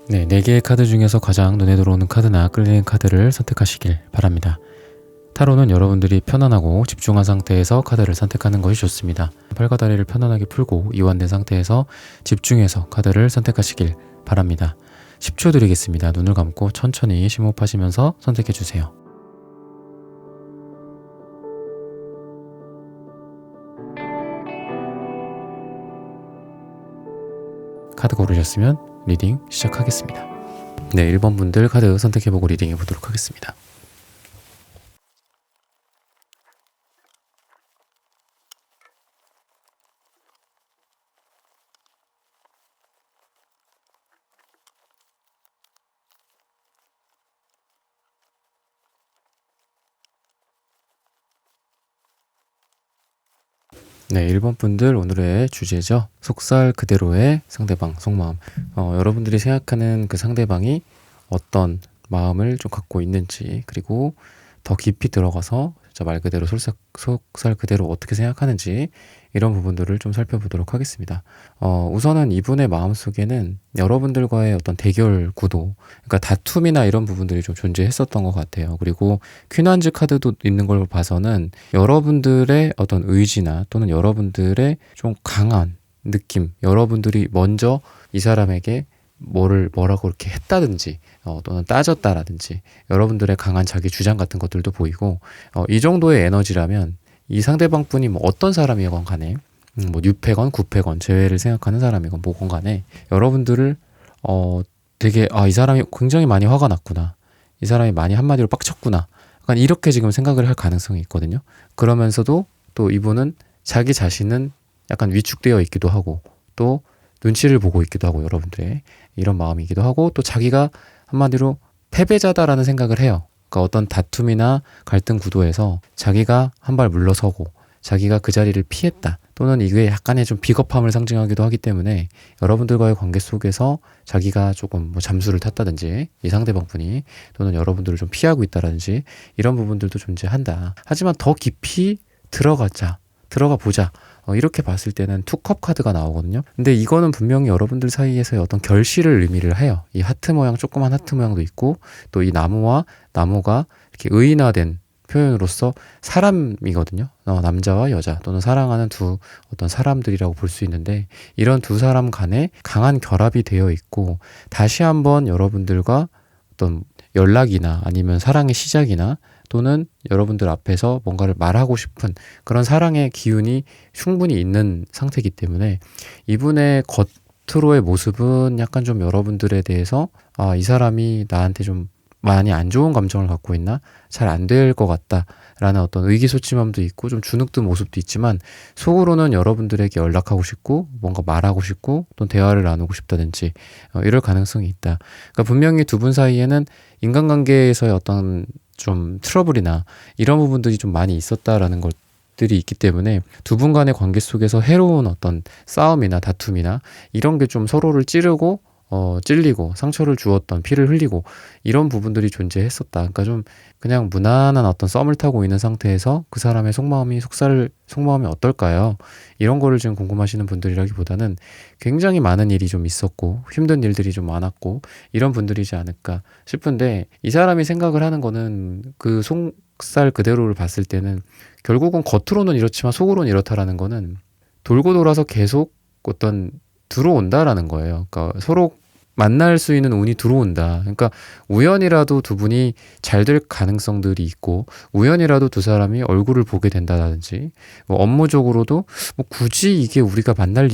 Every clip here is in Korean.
네, 4개의 카드 중에서 가장 눈에 들어오는 카드나 끌리는 카드를 선택하시길 바랍니다. 타로는 여러분들이 편안하고 집중한 상태에서 카드를 선택하는 것이 좋습니다. 팔과 다리를 편안하게 풀고 이완된 상태에서 집중해서 카드를 선택하시길 바랍니다. 10초 드리겠습니다. 눈을 감고 천천히 심호흡하시면서 선택해주세요. 카드 고르셨으면 리딩 시작하겠습니다. 네, 1번 분들 카드 선택해보고 리딩해 보도록 하겠습니다. 네, 1번 분들 오늘의 주제죠. 속살 그대로의 상대방, 속마음. 여러분들이 생각하는 그 상대방이 어떤 마음을 좀 갖고 있는지, 그리고 더 깊이 들어가서 진짜 말 그대로 속살 그대로 어떻게 생각하는지 이런 부분들을 좀 살펴보도록 하겠습니다. 우선은 이분의 마음속에는 여러분들과의 어떤 대결 구도, 그러니까 다툼이나 이런 부분들이 좀 존재했었던 것 같아요. 그리고 퀸완즈 카드도 있는 걸 봐서는 여러분들의 어떤 의지나 또는 여러분들의 좀 강한 느낌, 여러분들이 먼저 이 사람에게 뭐라고 이렇게 했다든지 또는 따졌다라든지 여러분들의 강한 자기 주장 같은 것들도 보이고, 이 정도의 에너지라면 이 상대방 분이 뭐 어떤 사람이건 간에 뭐 뉴패건 구패건 재회를 생각하는 사람이건 뭐건 간에 여러분들을 되게 이 사람이 굉장히 많이 화가 났구나, 이 사람이 많이 한마디로 빡쳤구나, 약간 이렇게 지금 생각을 할 가능성이 있거든요. 그러면서도 또 이분은 자기 자신은 약간 위축되어 있기도 하고 또 눈치를 보고 있기도 하고 여러분들의 이런 마음이기도 하고, 또 자기가 한마디로 패배자다라는 생각을 해요. 그러니까 어떤 다툼이나 갈등 구도에서 자기가 한 발 물러서고 자기가 그 자리를 피했다, 또는 이게 약간의 좀 비겁함을 상징하기도 하기 때문에 여러분들과의 관계 속에서 자기가 조금 뭐 잠수를 탔다든지 이 상대방 분이, 또는 여러분들을 좀 피하고 있다든지 이런 부분들도 존재한다. 하지만 더 깊이 들어가 보자, 이렇게 봤을 때는 투컵 카드가 나오거든요. 근데 이거는 분명히 여러분들 사이에서의 어떤 결실을 의미를 해요. 이 하트 모양, 조그만 하트 모양도 있고, 또 이 나무가 이렇게 의인화된 표현으로서 사람이거든요. 남자와 여자 또는 사랑하는 두 어떤 사람들이라고 볼 수 있는데, 이런 두 사람 간에 강한 결합이 되어 있고, 다시 한번 여러분들과 어떤 연락이나 아니면 사랑의 시작이나 또는 여러분들 앞에서 뭔가를 말하고 싶은 그런 사랑의 기운이 충분히 있는 상태이기 때문에 이분의 겉으로의 모습은 약간 좀 여러분들에 대해서 이 사람이 나한테 좀 많이 안 좋은 감정을 갖고 있나? 잘 안 될 것 같다 라는 어떤 의기소침함도 있고 좀 주눅든 모습도 있지만, 속으로는 여러분들에게 연락하고 싶고 뭔가 말하고 싶고 또 대화를 나누고 싶다든지 이럴 가능성이 있다. 그러니까 분명히 두 분 사이에는 인간관계에서의 어떤 좀 트러블이나 이런 부분들이 좀 많이 있었다라는 것들이 있기 때문에 두 분 간의 관계 속에서 해로운 어떤 싸움이나 다툼이나 이런 게 좀 서로를 찌르고 찔리고 상처를 주었던, 피를 흘리고 이런 부분들이 존재했었다. 그러니까 좀 그냥 무난한 어떤 썸을 타고 있는 상태에서 그 사람의 속마음이 어떨까요? 이런 거를 지금 궁금하시는 분들이라기보다는 굉장히 많은 일이 좀 있었고 힘든 일들이 좀 많았고 이런 분들이지 않을까 싶은데, 이 사람이 생각을 하는 거는 그 속살 그대로를 봤을 때는 결국은 겉으로는 이렇지만 속으로는 이렇다라는 거는 돌고 돌아서 계속 어떤 들어온다라는 거예요. 그러니까 서로 만날 수 있는 운이 들어온다. 그러니까 우연이라도 두 분이 잘 될 가능성들이 있고, 우연이라도 두 사람이 얼굴을 보게 된다든지, 뭐 업무적으로도 뭐 굳이 이게 우리가 만날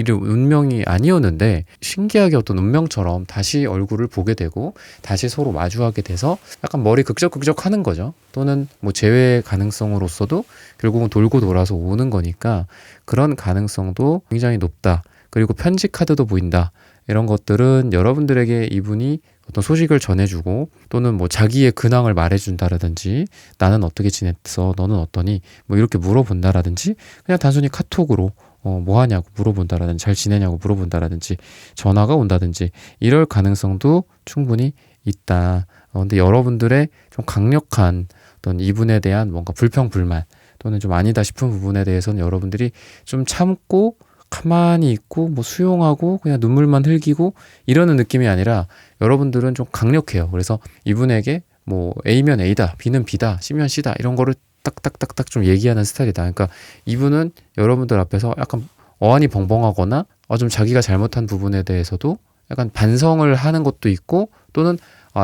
운명이 아니었는데 신기하게 어떤 운명처럼 다시 얼굴을 보게 되고 다시 서로 마주하게 돼서 약간 머리 극적극적 하는 거죠. 또는 뭐 재회 가능성으로서도 결국은 돌고 돌아서 오는 거니까 그런 가능성도 굉장히 높다. 그리고 편지 카드도 보인다. 이런 것들은 여러분들에게 이분이 어떤 소식을 전해주고 또는 뭐 자기의 근황을 말해준다라든지, 나는 어떻게 지냈어, 너는 어떠니, 뭐 이렇게 물어본다라든지, 그냥 단순히 카톡으로 뭐 하냐고 물어본다라든지, 잘 지내냐고 물어본다라든지, 전화가 온다든지 이럴 가능성도 충분히 있다. 근데 여러분들의 좀 강력한 어떤 이분에 대한 뭔가 불평불만 또는 좀 아니다 싶은 부분에 대해서는 여러분들이 좀 참고 가만히 있고 뭐 수용하고 그냥 눈물만 흘기고 이러는 느낌이 아니라 여러분들은 좀 강력해요. 그래서 이분에게 뭐 A면 A다, B는 B다, C면 C다 이런 거를 딱딱딱딱 좀 얘기하는 스타일이다. 그러니까 이분은 여러분들 앞에서 약간 어안이 벙벙하거나 좀 자기가 잘못한 부분에 대해서도 약간 반성을 하는 것도 있고, 또는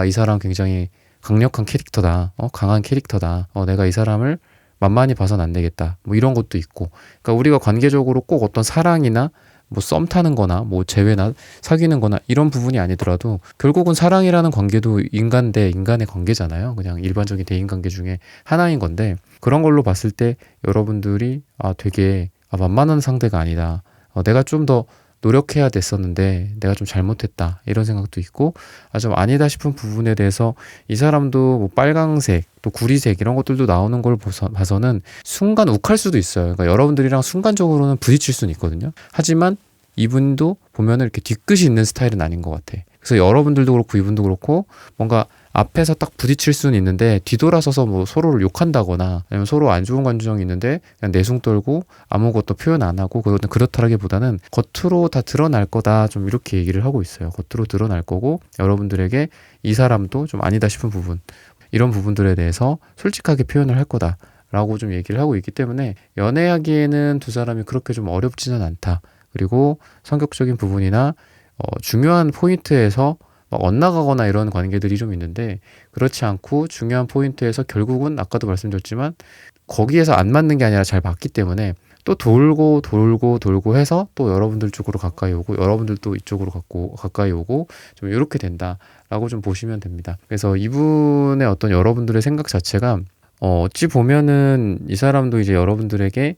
이 사람 굉장히 강력한 캐릭터다, 강한 캐릭터다, 내가 이 사람을 만만히 봐선 안 되겠다, 뭐 이런 것도 있고. 그러니까 우리가 관계적으로 꼭 어떤 사랑이나 뭐 썸 타는 거나 뭐 재회나 사귀는 거나 이런 부분이 아니더라도 결국은 사랑이라는 관계도 인간 대 인간의 관계잖아요. 그냥 일반적인 대인관계 중에 하나인 건데, 그런 걸로 봤을 때 여러분들이 되게 만만한 상대가 아니다, 내가 좀 더 노력해야 됐었는데 내가 좀 잘못했다, 이런 생각도 있고, 좀 아니다 싶은 부분에 대해서 이 사람도 뭐 빨강색 또 구리색 이런 것들도 나오는 걸 봐서는 순간 욱할 수도 있어요. 그러니까 여러분들이랑 순간적으로는 부딪힐 수는 있거든요. 하지만 이분도 보면은 이렇게 뒤끝이 있는 스타일은 아닌 것 같아. 그래서 여러분들도 그렇고 이분도 그렇고 뭔가 앞에서 딱 부딪힐 수는 있는데 뒤돌아서서 뭐 서로를 욕한다거나 아니면 서로 안 좋은 감정이 있는데 그냥 내숭 떨고 아무것도 표현 안 하고, 그것은 그렇다라기보다는 겉으로 다 드러날 거다, 좀 이렇게 얘기를 하고 있어요. 겉으로 드러날 거고, 여러분들에게 이 사람도 좀 아니다 싶은 부분, 이런 부분들에 대해서 솔직하게 표현을 할 거다 라고 좀 얘기를 하고 있기 때문에 연애하기에는 두 사람이 그렇게 좀 어렵지는 않다. 그리고 성격적인 부분이나 중요한 포인트에서 막 엇나가거나 이런 관계들이 좀 있는데, 그렇지 않고 중요한 포인트에서 결국은 아까도 말씀드렸지만 거기에서 안 맞는 게 아니라 잘 맞기 때문에 또 돌고 돌고 돌고 해서 또 여러분들 쪽으로 가까이 오고, 여러분들도 이쪽으로 가까이 오고, 좀 이렇게 된다라고 좀 보시면 됩니다. 그래서 이분의 어떤 여러분들의 생각 자체가 어찌 보면은 이 사람도 이제 여러분들에게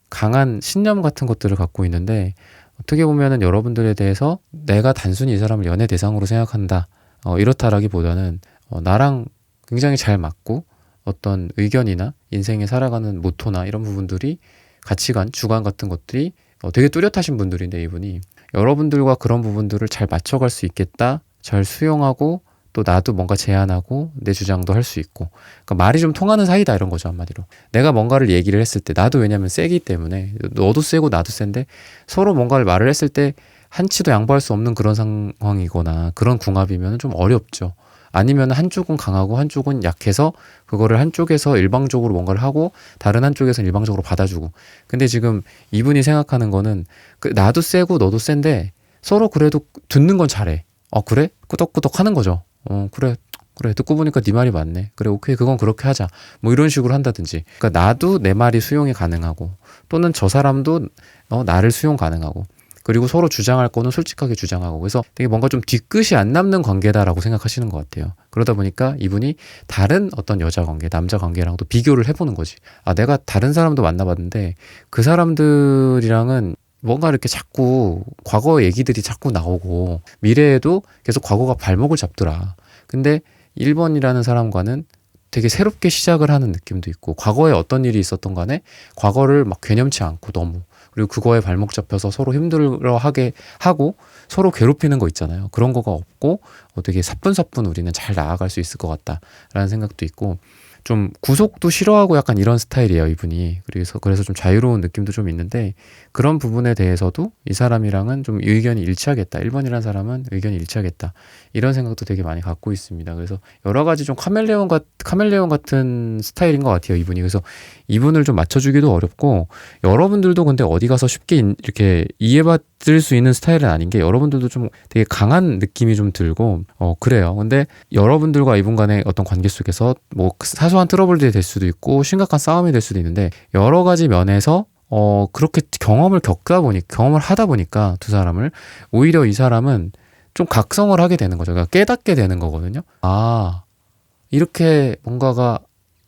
강한 신념 같은 것들을 갖고 있는데, 어떻게 보면은 여러분들에 대해서 내가 단순히 이 사람을 연애 대상으로 생각한다, 이렇다라기보다는 나랑 굉장히 잘 맞고 어떤 의견이나 인생에 살아가는 모토나 이런 부분들이, 가치관, 주관 같은 것들이 되게 뚜렷하신 분들인데, 이분이 여러분들과 그런 부분들을 잘 맞춰갈 수 있겠다, 잘 수용하고 또 나도 뭔가 제안하고 내 주장도 할 수 있고, 그러니까 말이 좀 통하는 사이다, 이런 거죠, 한마디로. 내가 뭔가를 얘기를 했을 때 나도, 왜냐면 세기 때문에 너도 세고 나도 센데 서로 뭔가를 말을 했을 때 한치도 양보할 수 없는 그런 상황이거나 그런 궁합이면 좀 어렵죠. 아니면 한쪽은 강하고 한쪽은 약해서 그거를 한쪽에서 일방적으로 뭔가를 하고 다른 한쪽에서 일방적으로 받아주고. 근데 지금 이분이 생각하는 거는 나도 세고 너도 센데 서로 그래도 듣는 건 잘해. 그래? 끄덕끄덕 하는 거죠. 그래 듣고 보니까 네 말이 맞네, 그래 오케이 그건 그렇게 하자, 뭐 이런 식으로 한다든지. 그러니까 나도 내 말이 수용이 가능하고, 또는 저 사람도 나를 수용 가능하고, 그리고 서로 주장할 거는 솔직하게 주장하고, 그래서 되게 뭔가 좀 뒤끝이 안 남는 관계다라고 생각하시는 것 같아요. 그러다 보니까 이분이 다른 어떤 여자 관계, 남자 관계랑도 비교를 해보는 거지. 내가 다른 사람도 만나봤는데 그 사람들이랑은 뭔가 이렇게 자꾸 과거 얘기들이 자꾸 나오고 미래에도 계속 과거가 발목을 잡더라. 근데 1번이라는 사람과는 되게 새롭게 시작을 하는 느낌도 있고, 과거에 어떤 일이 있었던 간에 과거를 막 괴념치 않고 너무, 그리고 그거에 발목 잡혀서 서로 힘들어하게 하고 서로 괴롭히는 거 있잖아요. 그런 거가 없고 되게 사뿐사뿐 우리는 잘 나아갈 수 있을 것 같다라는 생각도 있고, 좀 구속도 싫어하고 약간 이런 스타일이에요, 이분이. 그래서 좀 자유로운 느낌도 좀 있는데, 그런 부분에 대해서도 이 사람이랑은 좀 의견이 일치하겠다, 1번이라는 사람은 의견이 일치하겠다, 이런 생각도 되게 많이 갖고 있습니다. 그래서 여러 가지 좀 카멜레온 같은 스타일인 것 같아요, 이분이. 그래서 이분을 좀 맞춰주기도 어렵고, 여러분들도 근데 어디 가서 쉽게 이렇게 이해받을 수 있는 스타일은 아닌 게, 여러분들도 좀 되게 강한 느낌이 좀 들고 그래요. 근데 여러분들과 이분 간의 어떤 관계 속에서 뭐 사소한 트러블들이 될 수도 있고 심각한 싸움이 될 수도 있는데, 여러 가지 면에서 그렇게 경험을 하다 보니까 두 사람을, 오히려 이 사람은 좀 각성을 하게 되는 거죠. 그러니까 깨닫게 되는 거거든요. 이렇게 뭔가가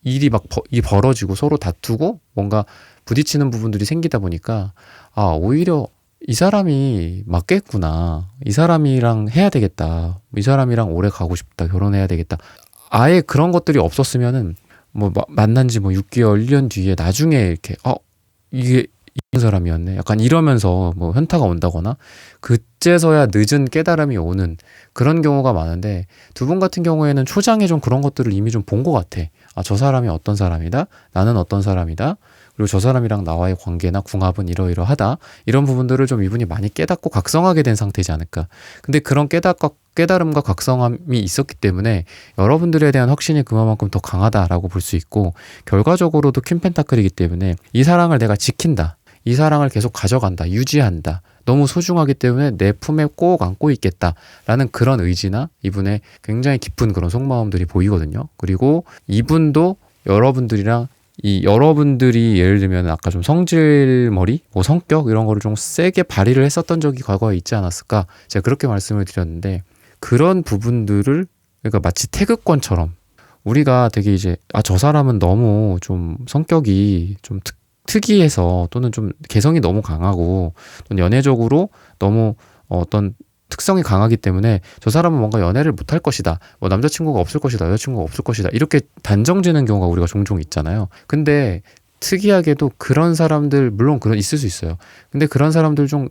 일이 벌어지고 서로 다투고 뭔가 부딪히는 부분들이 생기다 보니까 오히려 이 사람이 맞겠구나, 이 사람이랑 해야 되겠다, 이 사람이랑 오래 가고 싶다, 결혼해야 되겠다. 아예 그런 것들이 없었으면은 뭐 만난 지 뭐 6개월, 1년 뒤에 나중에 이렇게 이게 이런 사람이었네, 약간 이러면서 뭐 현타가 온다거나, 그제서야 늦은 깨달음이 오는 그런 경우가 많은데, 두 분 같은 경우에는 초장에 좀 그런 것들을 이미 좀 본 것 같아. 저 사람이 어떤 사람이다, 나는 어떤 사람이다, 그리고 저 사람이랑 나와의 관계나 궁합은 이러이러하다. 이런 부분들을 좀 이분이 많이 깨닫고 각성하게 된 상태지 않을까. 근데 그런 깨달음과 각성함이 있었기 때문에 여러분들에 대한 확신이 그만큼 더 강하다라고 볼 수 있고, 결과적으로도 퀸 펜타클이기 때문에 이 사랑을 내가 지킨다. 이 사랑을 계속 가져간다. 유지한다. 너무 소중하기 때문에 내 품에 꼭 안고 있겠다라는 그런 의지나 이분의 굉장히 깊은 그런 속마음들이 보이거든요. 그리고 이분도 여러분들이 예를 들면 아까 좀 성질머리, 뭐 성격 이런 거를 좀 세게 발휘를 했었던 적이 과거에 있지 않았을까? 제가 그렇게 말씀을 드렸는데, 그런 부분들을, 그러니까 마치 태극권처럼 우리가 되게 이제 저 사람은 너무 좀 성격이 좀 특이해서, 또는 좀 개성이 너무 강하고, 또는 연애적으로 너무 어떤 특성이 강하기 때문에 저 사람은 뭔가 연애를 못할 것이다. 뭐 남자친구가 없을 것이다. 여자친구가 없을 것이다. 이렇게 단정 지는 경우가 우리가 종종 있잖아요. 근데 특이하게도 그런 사람들, 물론 있을 수 있어요. 근데 그런 사람들 중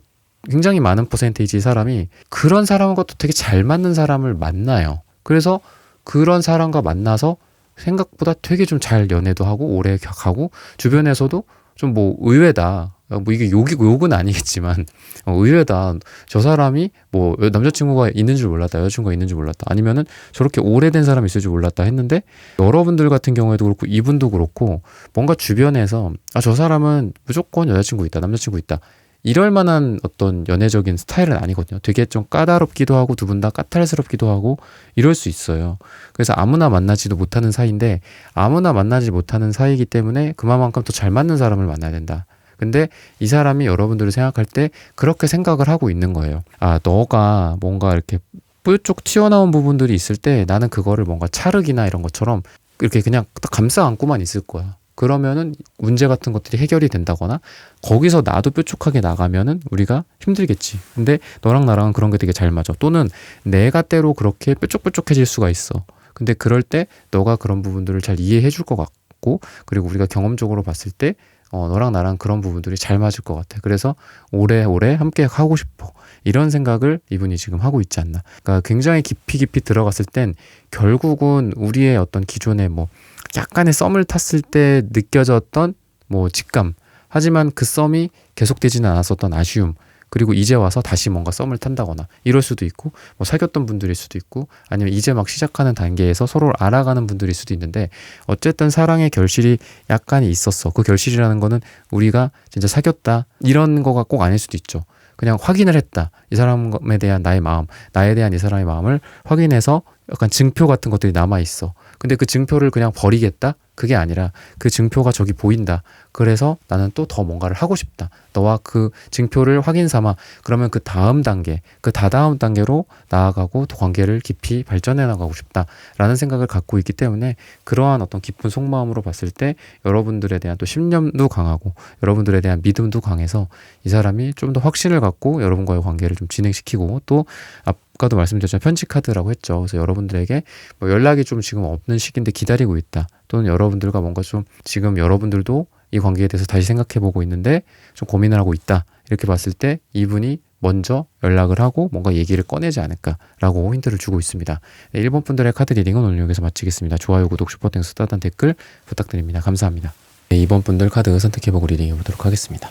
굉장히 많은 퍼센테이지 사람이 그런 사람과 또 되게 잘 맞는 사람을 만나요. 그래서 그런 사람과 만나서 생각보다 되게 좀 잘 연애도 하고 오래 가고, 주변에서도 좀 뭐 의외다. 뭐 이게 욕은 아니겠지만 의외다. 저 사람이 뭐 남자친구가 있는 줄 몰랐다. 여자친구가 있는 줄 몰랐다. 아니면은 저렇게 오래된 사람이 있을 줄 몰랐다 했는데, 여러분들 같은 경우에도 그렇고 이분도 그렇고 뭔가 주변에서 저 사람은 무조건 여자친구 있다. 남자친구 있다. 이럴 만한 어떤 연애적인 스타일은 아니거든요. 되게 좀 까다롭기도 하고 두 분 다 까탈스럽기도 하고 이럴 수 있어요. 그래서 아무나 만나지도 못하는 사이인데, 아무나 만나지 못하는 사이이기 때문에 그만큼 더 잘 맞는 사람을 만나야 된다. 근데 이 사람이 여러분들을 생각할 때 그렇게 생각을 하고 있는 거예요. 너가 뭔가 이렇게 뾰족 튀어나온 부분들이 있을 때 나는 그거를 뭔가 찰흙이나 이런 것처럼 이렇게 그냥 딱 감싸 안고만 있을 거야. 그러면은 문제 같은 것들이 해결이 된다거나, 거기서 나도 뾰족하게 나가면은 우리가 힘들겠지. 근데 너랑 나랑은 그런 게 되게 잘 맞아. 또는 내가 때로 그렇게 뾰족뾰족해질 수가 있어. 근데 그럴 때 너가 그런 부분들을 잘 이해해 줄 것 같고, 그리고 우리가 경험적으로 봤을 때 너랑 나랑 그런 부분들이 잘 맞을 것 같아. 그래서 오래오래 함께 하고 싶어. 이런 생각을 이분이 지금 하고 있지 않나. 그러니까 굉장히 깊이 들어갔을 땐 결국은 우리의 어떤 기존의 뭐 약간의 썸을 탔을 때 느껴졌던 뭐 직감, 하지만 그 썸이 계속되지는 않았었던 아쉬움, 그리고 이제 와서 다시 뭔가 썸을 탄다거나 이럴 수도 있고, 뭐 사귀었던 분들일 수도 있고, 아니면 이제 막 시작하는 단계에서 서로를 알아가는 분들일 수도 있는데, 어쨌든 사랑의 결실이 약간 있었어. 그 결실이라는 거는 우리가 진짜 사귀었다 이런 거가 꼭 아닐 수도 있죠. 그냥 확인을 했다. 이 사람에 대한 나의 마음, 나에 대한 이 사람의 마음을 확인해서 약간 증표 같은 것들이 남아있어. 근데 그 증표를 그냥 버리겠다? 그게 아니라 그 증표가 저기 보인다. 그래서 나는 또 더 뭔가를 하고 싶다. 너와 그 증표를 확인 삼아 그러면 그 다음 단계, 그 다다음 단계로 나아가고 또 관계를 깊이 발전해 나가고 싶다라는 생각을 갖고 있기 때문에, 그러한 어떤 깊은 속마음으로 봤을 때 여러분들에 대한 또 신념도 강하고 여러분들에 대한 믿음도 강해서 이 사람이 좀 더 확신을 갖고 여러분과의 관계를 좀 진행시키고, 또 아까도 말씀드렸지만 편지 카드라고 했죠. 그래서 여러분들에게 뭐 연락이 좀 지금 없는 시기인데 기다리고 있다. 또는 여러분들과 뭔가 좀 지금 여러분들도 이 관계에 대해서 다시 생각해보고 있는데 좀 고민을 하고 있다. 이렇게 봤을 때 이분이 먼저 연락을 하고 뭔가 얘기를 꺼내지 않을까라고 힌트를 주고 있습니다. 네, 1번 분들의 카드 리딩은 오늘 여기서 마치겠습니다. 좋아요, 구독, 슈퍼땡스, 따단 댓글 부탁드립니다. 감사합니다. 네, 2번 분들 카드 선택해보고 리딩해보도록 하겠습니다.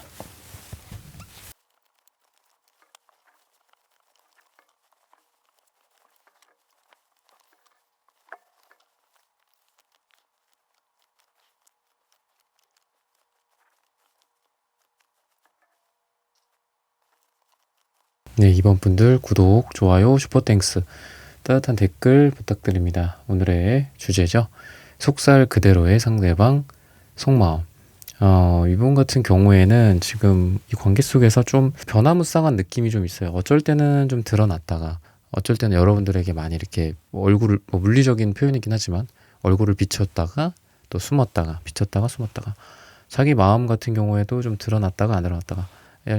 네, 2번 분들 구독, 좋아요, 슈퍼땡스, 따뜻한 댓글 부탁드립니다. 오늘의 주제죠. 속살 그대로의 상대방 속마음. 이분 같은 경우에는 지금 이 관계 속에서 좀 변화무쌍한 느낌이 좀 있어요. 어쩔 때는 좀 드러났다가, 어쩔 때는 여러분들에게 많이 이렇게 얼굴을, 뭐 물리적인 표현이긴 하지만 얼굴을 비쳤다가 또 숨었다가, 비쳤다가 숨었다가, 자기 마음 같은 경우에도 좀 드러났다가 안 드러났다가,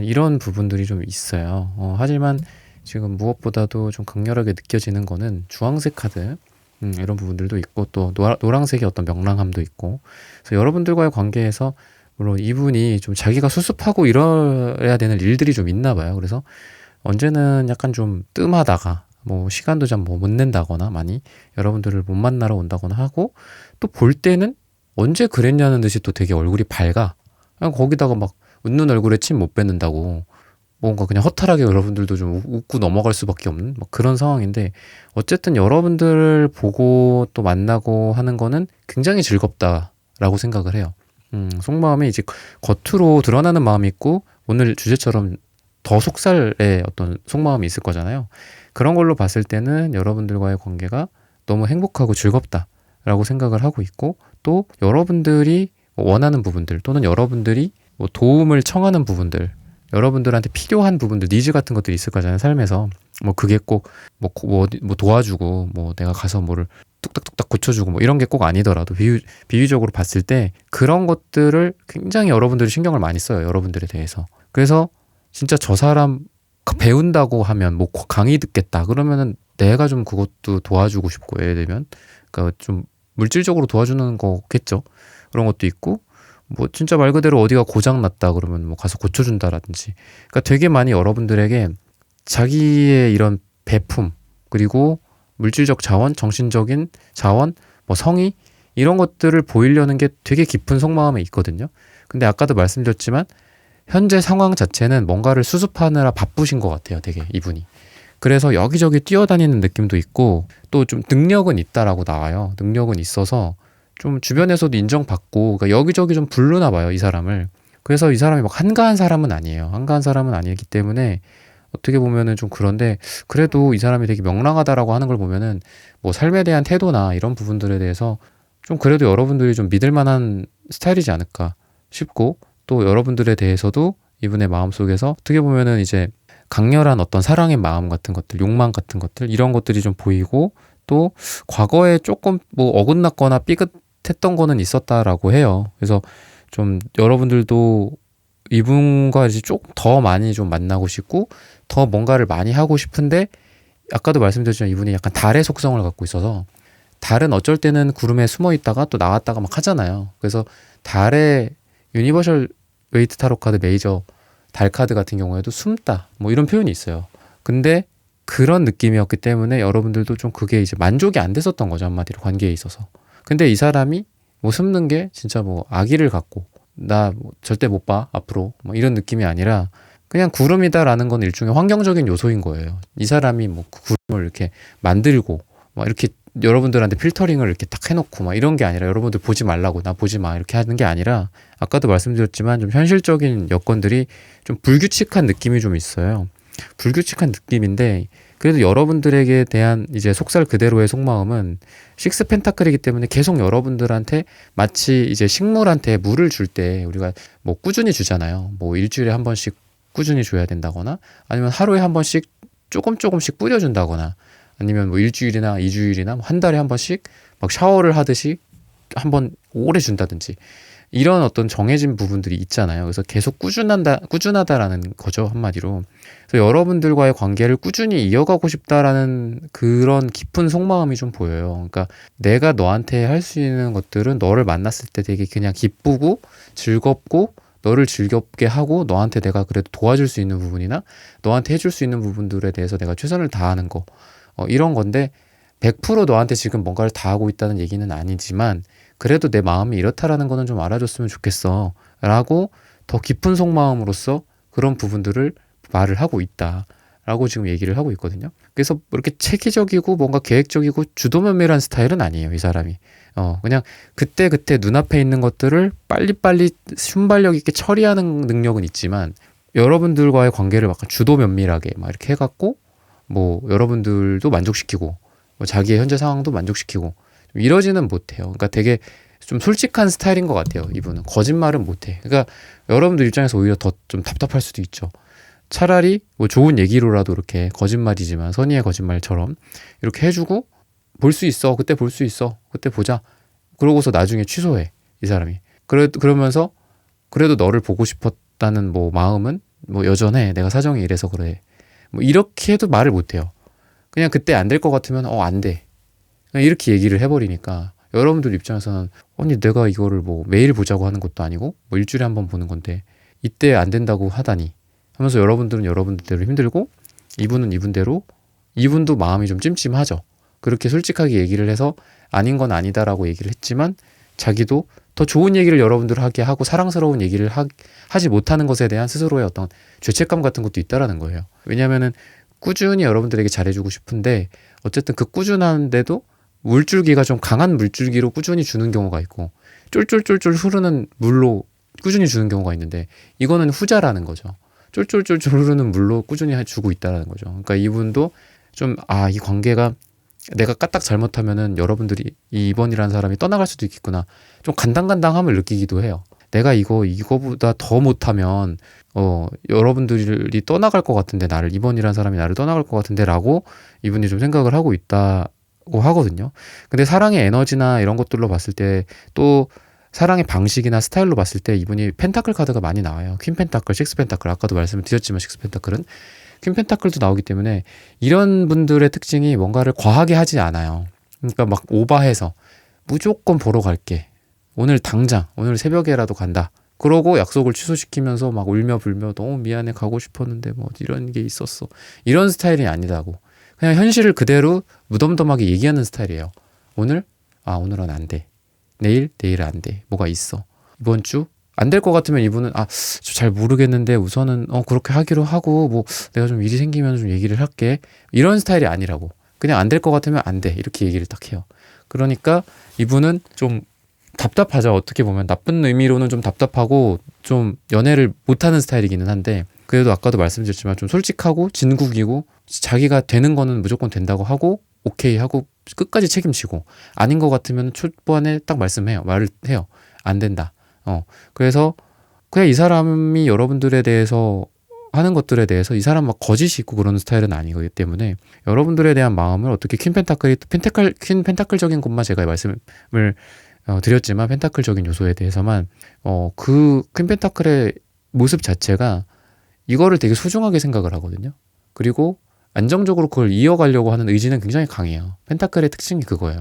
이런 부분들이 좀 있어요. 하지만 지금 무엇보다도 좀 강렬하게 느껴지는 거는 주황색 카드, 이런 부분들도 있고, 또 노란색의 어떤 명랑함도 있고, 그래서 여러분들과의 관계에서 물론 이분이 좀 자기가 수습하고 이뤄야 되는 일들이 좀 있나 봐요. 그래서 언제는 약간 좀 뜸하다가 뭐 시간도 좀 못 낸다거나 많이 여러분들을 못 만나러 온다거나 하고, 또 볼 때는 언제 그랬냐는 듯이 또 되게 얼굴이 밝아. 그냥 거기다가 막 웃는 얼굴에 침 못 뱉는다고 뭔가 그냥 허탈하게 여러분들도 좀 웃고 넘어갈 수밖에 없는 막 그런 상황인데, 어쨌든 여러분들을 보고 또 만나고 하는 거는 굉장히 즐겁다라고 생각을 해요. 속마음이 이제 겉으로 드러나는 마음이 있고, 오늘 주제처럼 더 속살의 어떤 속마음이 있을 거잖아요. 그런 걸로 봤을 때는 여러분들과의 관계가 너무 행복하고 즐겁다라고 생각을 하고 있고, 또 여러분들이 원하는 부분들 또는 여러분들이 뭐 도움을 청하는 부분들, 여러분들한테 필요한 부분들, 니즈 같은 것들이 있을 거잖아요, 삶에서. 뭐 그게 꼭 뭐 도와주고 뭐 내가 가서 뭐를 뚝딱뚝딱 고쳐주고 뭐 이런 게 꼭 아니더라도 비유적으로 봤을 때 그런 것들을 굉장히 여러분들이 신경을 많이 써요, 여러분들에 대해서. 그래서 진짜 저 사람 배운다고 하면 뭐 강의 듣겠다 그러면은 내가 좀 그것도 도와주고 싶고, 예를 들면 그러니까 좀 물질적으로 도와주는 거겠죠. 그런 것도 있고, 뭐 진짜 말 그대로 어디가 고장 났다 그러면 뭐 가서 고쳐준다라든지. 그러니까 되게 많이 여러분들에게 자기의 이런 배품, 그리고 물질적 자원, 정신적인 자원, 뭐 성의, 이런 것들을 보이려는 게 되게 깊은 속마음에 있거든요. 근데 아까도 말씀드렸지만 현재 상황 자체는 뭔가를 수습하느라 바쁘신 것 같아요, 되게 이분이. 그래서 여기저기 뛰어다니는 느낌도 있고, 또 좀 능력은 있다라고 나와요. 능력은 있어서 좀 주변에서도 인정받고, 그러니까 여기저기 좀 부르나 봐요, 이 사람을. 그래서 이 사람이 막 한가한 사람은 아니에요. 한가한 사람은 아니기 때문에 어떻게 보면은 좀 그런데, 그래도 이 사람이 되게 명랑하다라고 하는 걸 보면은 뭐 삶에 대한 태도나 이런 부분들에 대해서 좀 그래도 여러분들이 좀 믿을 만한 스타일이지 않을까 싶고, 또 여러분들에 대해서도 이분의 마음속에서 어떻게 보면은 이제 강렬한 어떤 사랑의 마음 같은 것들, 욕망 같은 것들, 이런 것들이 좀 보이고, 또 과거에 조금 뭐 어긋났거나 삐끗했던 거는 있었다라고 해요. 그래서 좀 여러분들도 이분과 이제 조금 더 많이 좀 만나고 싶고, 더 뭔가를 많이 하고 싶은데, 아까도 말씀드렸지만 이분이 약간 달의 속성을 갖고 있어서, 달은 어쩔 때는 구름에 숨어 있다가 또 나왔다가 막 하잖아요. 그래서 달의 유니버셜 웨이트 타로 카드 메이저 달 카드 같은 경우에도 숨다 뭐 이런 표현이 있어요. 근데 그런 느낌이었기 때문에 여러분들도 좀 그게 이제 만족이 안 됐었던 거죠, 한마디로 관계에 있어서. 근데 이 사람이 뭐 숨는 게 진짜 뭐 아기를 갖고 나뭐 절대 못 봐 앞으로 뭐 이런 느낌이 아니라, 그냥 구름이다라는 건 일종의 환경적인 요소인 거예요. 이 사람이 뭐 그 구름을 이렇게 만들고 막 이렇게 여러분들한테 필터링을 이렇게 딱 해놓고 막 이런 게 아니라, 여러분들 보지 말라고 나 보지 마 이렇게 하는 게 아니라, 아까도 말씀드렸지만 좀 현실적인 여건들이 좀 불규칙한 느낌이 좀 있어요. 불규칙한 느낌인데, 그래도 여러분들에게 대한 이제 속살 그대로의 속마음은 식스 펜타클이기 때문에 계속 여러분들한테 마치 이제 식물한테 물을 줄 때 우리가 뭐 꾸준히 주잖아요. 뭐 일주일에 한 번씩 꾸준히 줘야 된다거나, 아니면 하루에 한 번씩 조금씩 뿌려준다거나, 아니면 뭐 일주일이나 이주일이나 한 달에 한 번씩 막 샤워를 하듯이 한 번 오래 준다든지, 이런 어떤 정해진 부분들이 있잖아요. 그래서 계속 꾸준하다라는 거죠, 한마디로. 그래서 여러분들과의 관계를 꾸준히 이어가고 싶다라는 그런 깊은 속마음이 좀 보여요. 그러니까 내가 너한테 할 수 있는 것들은 너를 만났을 때 되게 그냥 기쁘고 즐겁고, 너를 즐겁게 하고, 너한테 내가 그래도 도와줄 수 있는 부분이나 너한테 해줄 수 있는 부분들에 대해서 내가 최선을 다하는 거, 이런 건데, 100% 너한테 지금 뭔가를 다 하고 있다는 얘기는 아니지만 그래도 내 마음이 이렇다라는 거는 좀 알아줬으면 좋겠어 라고 더 깊은 속마음으로써 그런 부분들을 말을 하고 있다 라고 지금 얘기를 하고 있거든요. 그래서 이렇게 체계적이고 뭔가 계획적이고 주도면밀한 스타일은 아니에요, 이 사람이. 그냥 그때그때 눈앞에 있는 것들을 빨리빨리 순발력 있게 처리하는 능력은 있지만, 여러분들과의 관계를 막 주도면밀하게 막 이렇게 해갖고 뭐 여러분들도 만족시키고 뭐 자기의 현재 상황도 만족시키고 이러지는 못해요. 그러니까 되게 좀 솔직한 스타일인 것 같아요, 이분은. 거짓말은 못해. 그러니까 여러분들 입장에서 오히려 더 좀 답답할 수도 있죠. 차라리 뭐 좋은 얘기로라도 이렇게 거짓말이지만 선의의 거짓말처럼 이렇게 해주고, 볼 수 있어, 그때 볼 수 있어, 그때 보자, 그러고서 나중에 취소해, 이 사람이. 그러면서 그래도 너를 보고 싶었다는 뭐 마음은 뭐 여전해, 내가 사정이 이래서 그래, 뭐 이렇게 해도 말을 못해요. 그냥 그때 안 될 것 같으면 안 돼, 그냥 이렇게 얘기를 해버리니까 여러분들 입장에서는, 아니 내가 이거를 뭐 매일 보자고 하는 것도 아니고 뭐 일주일에 한 번 보는 건데 이때 안 된다고 하다니 하면서, 여러분들은 여러분들대로 힘들고, 이분은 이분대로, 이분도 마음이 좀 찜찜하죠. 그렇게 솔직하게 얘기를 해서 아닌 건 아니다라고 얘기를 했지만 자기도 더 좋은 얘기를 여러분들 하게 하고 사랑스러운 얘기를 하지 못하는 것에 대한 스스로의 어떤 죄책감 같은 것도 있다라는 거예요. 왜냐하면은 꾸준히 여러분들에게 잘해주고 싶은데 어쨌든 그 꾸준한데도 물줄기가 좀 강한 물줄기로 꾸준히 주는 경우가 있고 쫄쫄쫄쫄 흐르는 물로 꾸준히 주는 경우가 있는데 이거는 후자라는 거죠. 쫄쫄쫄쫄 흐르는 물로 꾸준히 주고 있다라는 거죠. 그러니까 이분도 좀 이 관계가 내가 까딱 잘못하면은 여러분들이 이 2번이라는 사람이 떠나갈 수도 있겠구나. 좀 간당간당함을 느끼기도 해요. 내가 이거보다 더 못하면 여러분들이 떠나갈 것 같은데 2번이라는 사람이 나를 떠나갈 것 같은데 라고 이분이 좀 생각을 하고 있다고 하거든요. 근데 사랑의 에너지나 이런 것들로 봤을 때 또 사랑의 방식이나 스타일로 봤을 때 이분이 펜타클 카드가 많이 나와요. 퀸 펜타클, 식스 펜타클 아까도 말씀을 드렸지만 식스 펜타클은 퀸 펜타클도 나오기 때문에 이런 분들의 특징이 뭔가를 과하게 하지 않아요. 그러니까 막 오버해서 무조건 보러 갈게. 오늘 당장 오늘 새벽에라도 간다. 그러고 약속을 취소시키면서 막 울며 불며 너무 미안해 가고 싶었는데 뭐 이런 게 있었어. 이런 스타일이 아니다고. 그냥 현실을 그대로 무덤덤하게 얘기하는 스타일이에요. 오늘은 안 돼. 내일은 안 돼. 뭐가 있어. 이번 주 안 될 것 같으면 이분은 잘 모르겠는데 우선은 그렇게 하기로 하고 뭐 내가 좀 일이 생기면 좀 얘기를 할게. 이런 스타일이 아니라고. 그냥 안 될 것 같으면 안 돼. 이렇게 얘기를 딱 해요. 그러니까 이분은 좀 답답하죠. 어떻게 보면 나쁜 의미로는 좀 답답하고 좀 연애를 못하는 스타일이기는 한데 그래도 아까도 말씀드렸지만 좀 솔직하고 진국이고 자기가 되는 거는 무조건 된다고 하고 오케이 하고 끝까지 책임지고 아닌 것 같으면 초반에 딱 말을 해요. 안 된다. 그래서 그냥 이 사람이 여러분들에 대해서 하는 것들에 대해서 이 사람 막 거짓이 있고 그러는 스타일은 아니기 때문에 여러분들에 대한 마음을 어떻게 퀸 펜타클적인 것만 제가 말씀을 드렸지만 펜타클적인 요소에 대해서만 그 퀸 펜타클의 모습 자체가 이거를 되게 소중하게 생각을 하거든요. 그리고 안정적으로 그걸 이어가려고 하는 의지는 굉장히 강해요. 펜타클의 특징이 그거예요.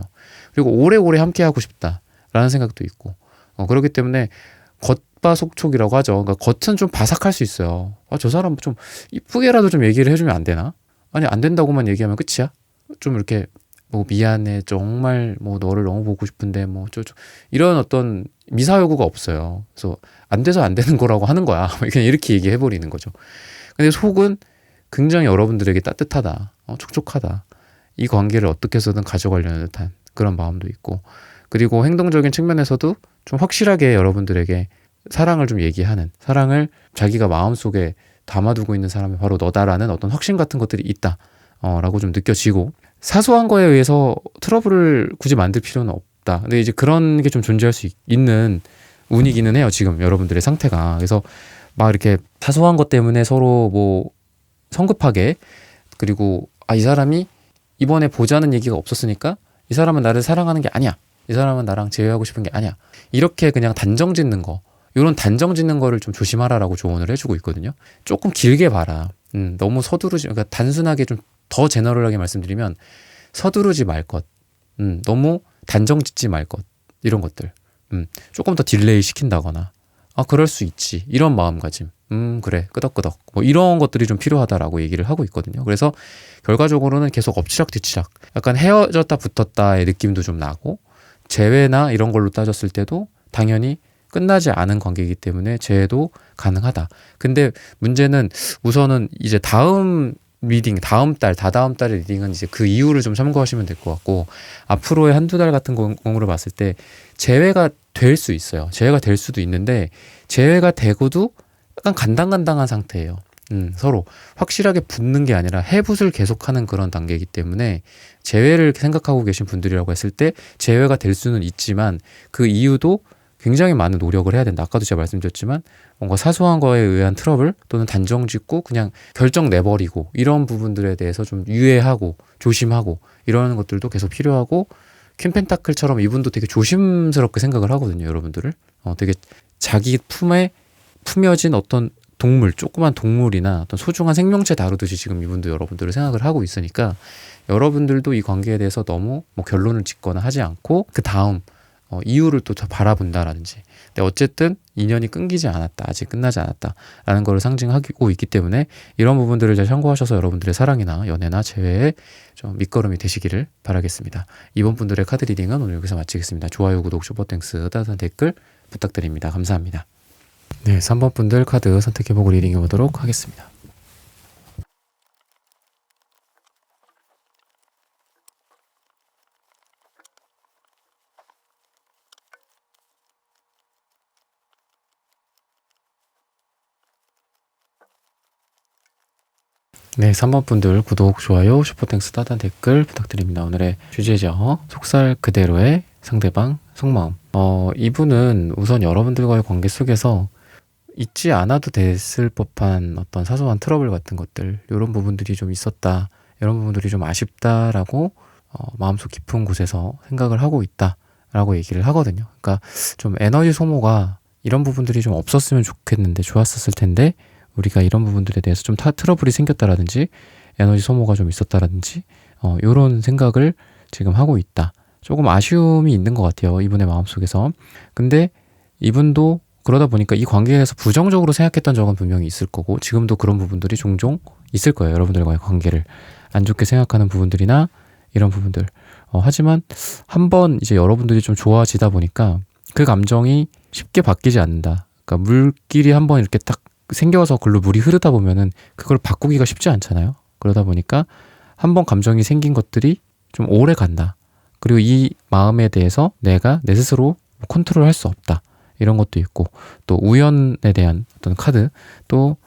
그리고 오래오래 함께하고 싶다라는 생각도 있고 그렇기 때문에 겉바속촉이라고 하죠. 그러니까 겉은 좀 바삭할 수 있어요. 저 사람 좀 이쁘게라도 좀 얘기를 해주면 안 되나? 아니 안 된다고만 얘기하면 끝이야? 좀 이렇게 뭐 미안해 정말 뭐 너를 너무 보고 싶은데 뭐 이런 어떤 미사 여구가 없어요. 그래서 안 돼서 안 되는 거라고 하는 거야. 그냥 이렇게 얘기해 버리는 거죠. 근데 속은 굉장히 여러분들에게 따뜻하다, 촉촉하다. 이 관계를 어떻게 해서든 가져가려는 듯한 그런 마음도 있고 그리고 행동적인 측면에서도 좀 확실하게 여러분들에게 사랑을 좀 얘기하는 사랑을 자기가 마음속에 담아두고 있는 사람이 바로 너다라는 어떤 확신 같은 것들이 있다 라고 좀 느껴지고 사소한 거에 의해서 트러블을 굳이 만들 필요는 없다. 근데 이제 그런 게 좀 존재할 수 있는 운이기는 해요. 지금 여러분들의 상태가. 그래서 막 이렇게 사소한 것 때문에 서로 뭐 성급하게 그리고 이 사람이 이번에 보자는 얘기가 없었으니까 이 사람은 나를 사랑하는 게 아니야. 이 사람은 나랑 재회하고 싶은 게 아니야. 이렇게 그냥 단정 짓는 거. 이런 단정 짓는 거를 좀 조심하라라고 조언을 해주고 있거든요. 조금 길게 봐라. 너무 그러니까 단순하게 좀 더 제너럴하게 말씀드리면 서두르지 말 것. 너무 단정 짓지 말 것. 이런 것들. 조금 더 딜레이 시킨다거나. 그럴 수 있지. 이런 마음가짐. 그래. 끄덕끄덕. 뭐 이런 것들이 좀 필요하다라고 얘기를 하고 있거든요. 그래서 결과적으로는 계속 엎치락뒤치락. 약간 헤어졌다 붙었다의 느낌도 좀 나고 재회나 이런 걸로 따졌을 때도 당연히 끝나지 않은 관계이기 때문에 재회도 가능하다. 근데 문제는 우선은 이제 다음 달의 리딩은 이제 그 이유를 좀 참고하시면 될 것 같고 앞으로의 한두 달 같은 경우를 봤을 때 재회가 될 수 있어요. 재회가 될 수도 있는데 재회가 되고도 약간 간당간당한 상태예요. 서로 확실하게 붙는 게 아니라 해붙을 계속하는 그런 단계이기 때문에 재회를 생각하고 계신 분들이라고 했을 때 재회가 될 수는 있지만 그 이유도 굉장히 많은 노력을 해야 된다. 아까도 제가 말씀드렸지만 뭔가 사소한 거에 의한 트러블 또는 단정 짓고 그냥 결정 내버리고 이런 부분들에 대해서 좀 유의하고 조심하고 이러는 것들도 계속 필요하고 퀸 펜타클처럼 이분도 되게 조심스럽게 생각을 하거든요. 여러분들을 되게 자기 품에 품여진 어떤 동물, 조그만 동물이나 어떤 소중한 생명체 다루듯이 지금 이분도 여러분들을 생각을 하고 있으니까 여러분들도 이 관계에 대해서 너무 뭐 결론을 짓거나 하지 않고 그 다음 이유를 또 더 바라본다라든지. 근데 어쨌든 인연이 끊기지 않았다. 아직 끝나지 않았다라는 걸 상징하고 있기 때문에 이런 부분들을 잘 참고하셔서 여러분들의 사랑이나 연애나 재회에 좀 밑거름이 되시기를 바라겠습니다. 이번 분들의 카드 리딩은 오늘 여기서 마치겠습니다. 좋아요, 구독, 슈퍼땡스, 따뜻한 댓글 부탁드립니다. 감사합니다. 네, 3번 분들 카드 선택해보고 리딩해 보도록 하겠습니다. 네, 3번 분들 구독, 좋아요, 슈퍼땡스, 따뜻한 댓글 부탁드립니다. 오늘의 주제죠. 속살 그대로의 상대방 속마음. 이분은 우선 여러분들과의 관계 속에서 잊지 않아도 됐을 법한 어떤 사소한 트러블 같은 것들, 이런 부분들이 좀 있었다, 이런 부분들이 좀 아쉽다라고 마음속 깊은 곳에서 생각을 하고 있다라고 얘기를 하거든요. 그러니까 좀 에너지 소모가 이런 부분들이 좀 없었으면 좋겠는데, 좋았었을 텐데 우리가 이런 부분들에 대해서 좀 트러블이 생겼다라든지 에너지 소모가 좀 있었다라든지 이런 생각을 지금 하고 있다. 조금 아쉬움이 있는 것 같아요, 이분의 마음속에서. 근데 이분도 그러다 보니까 이 관계에서 부정적으로 생각했던 적은 분명히 있을 거고, 지금도 그런 부분들이 종종 있을 거예요. 여러분들과의 관계를 안 좋게 생각하는 부분들이나 이런 부분들. 하지만 한번 이제 여러분들이 좀 좋아지다 보니까 그 감정이 쉽게 바뀌지 않는다. 그러니까 물길이 한번 이렇게 딱 생겨서 글로 물이 흐르다 보면은 그걸 바꾸기가 쉽지 않잖아요. 그러다 보니까 한번 감정이 생긴 것들이 좀 오래 간다. 그리고 이 마음에 대해서 내가 내 스스로 컨트롤할 수 없다. 이런 것도 있고, 또 우연에 대한 어떤 카드, 또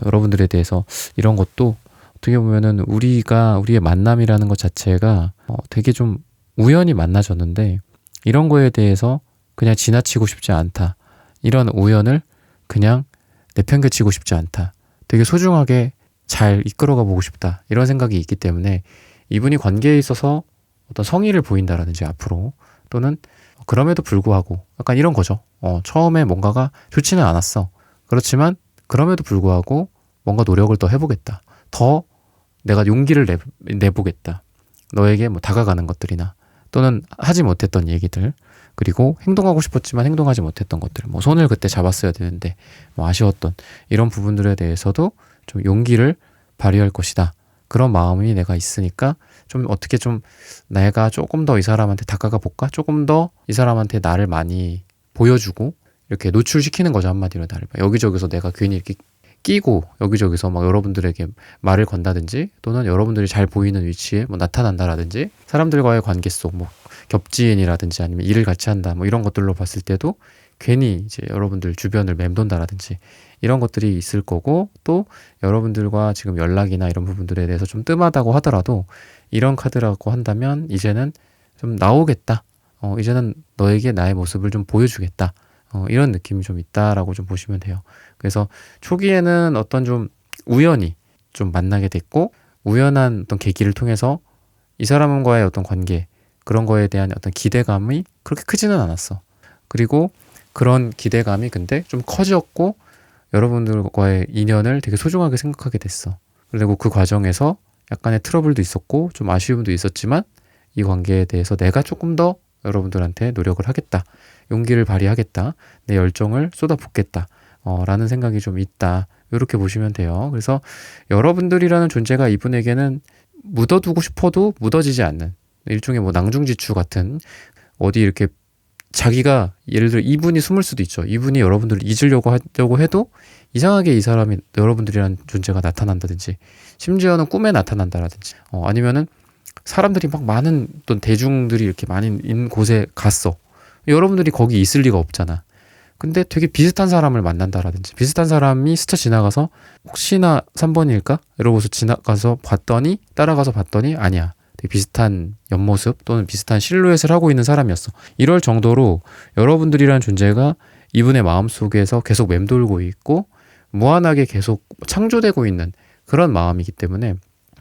여러분들에 대해서 이런 것도 어떻게 보면은 우리의 만남이라는 것 자체가 되게 좀 우연히 만나졌는데, 이런 거에 대해서 그냥 지나치고 싶지 않다. 이런 우연을 그냥 내팽개치고 싶지 않다. 되게 소중하게 잘 이끌어가 보고 싶다. 이런 생각이 있기 때문에 이분이 관계에 있어서 어떤 성의를 보인다라든지 앞으로, 또는 그럼에도 불구하고 약간 이런 거죠. 처음에 뭔가가 좋지는 않았어. 그렇지만 그럼에도 불구하고 뭔가 노력을 더 해보겠다. 더 내가 용기를 내보겠다. 너에게 뭐 다가가는 것들이나, 또는 하지 못했던 얘기들, 그리고 행동하고 싶었지만 행동하지 못했던 것들, 뭐 손을 그때 잡았어야 되는데 뭐 아쉬웠던 이런 부분들에 대해서도 좀 용기를 발휘할 것이다. 그런 마음이 내가 있으니까 좀 어떻게 좀 내가 조금 더 이 사람한테 다가가 볼까? 조금 더 이 사람한테 나를 많이 보여주고 이렇게 노출시키는 거죠. 한마디로 나를. 여기저기서 내가 괜히 이렇게 끼고 여기저기서 막 여러분들에게 말을 건다든지, 또는 여러분들이 잘 보이는 위치에 뭐 나타난다라든지, 사람들과의 관계 속 뭐 겹지인이라든지 아니면 일을 같이 한다 뭐 이런 것들로 봤을 때도 괜히 이제 여러분들 주변을 맴돈다라든지 이런 것들이 있을 거고, 또 여러분들과 지금 연락이나 이런 부분들에 대해서 좀 뜸하다고 하더라도 이런 카드라고 한다면 이제는 좀 나오겠다. 이제는 너에게 나의 모습을 좀 보여주겠다. 이런 느낌이 좀 있다라고 좀 보시면 돼요. 그래서 초기에는 어떤 좀 우연히 좀 만나게 됐고, 우연한 어떤 계기를 통해서 이 사람과의 어떤 관계, 그런 거에 대한 어떤 기대감이 그렇게 크지는 않았어. 그리고 그런 기대감이 근데 좀 커졌고, 여러분들과의 인연을 되게 소중하게 생각하게 됐어. 그리고 그 과정에서 약간의 트러블도 있었고 좀 아쉬움도 있었지만, 이 관계에 대해서 내가 조금 더 여러분들한테 노력을 하겠다, 용기를 발휘하겠다, 내 열정을 쏟아붓겠다 라는 생각이 좀 있다. 이렇게 보시면 돼요. 그래서 여러분들이라는 존재가 이분에게는 묻어두고 싶어도 묻어지지 않는 일종의 뭐 낭중지추 같은, 어디 이렇게 자기가 예를 들어 이분이 숨을 수도 있죠. 이분이 여러분들을 잊으려고 하려고 해도 이상하게 이 사람이 여러분들이라는 존재가 나타난다든지, 심지어는 꿈에 나타난다라든지, 아니면은 사람들이 막 많은 어떤 대중들이 이렇게 많은 곳에 갔어. 여러분들이 거기 있을 리가 없잖아. 근데 되게 비슷한 사람을 만난다라든지, 비슷한 사람이 스쳐 지나가서 혹시나 3번일까? 이러고서 따라가서 봤더니 아니야. 되게 비슷한 옆모습 또는 비슷한 실루엣을 하고 있는 사람이었어. 이럴 정도로 여러분들이라는 존재가 이분의 마음속에서 계속 맴돌고 있고 무한하게 계속 창조되고 있는 그런 마음이기 때문에,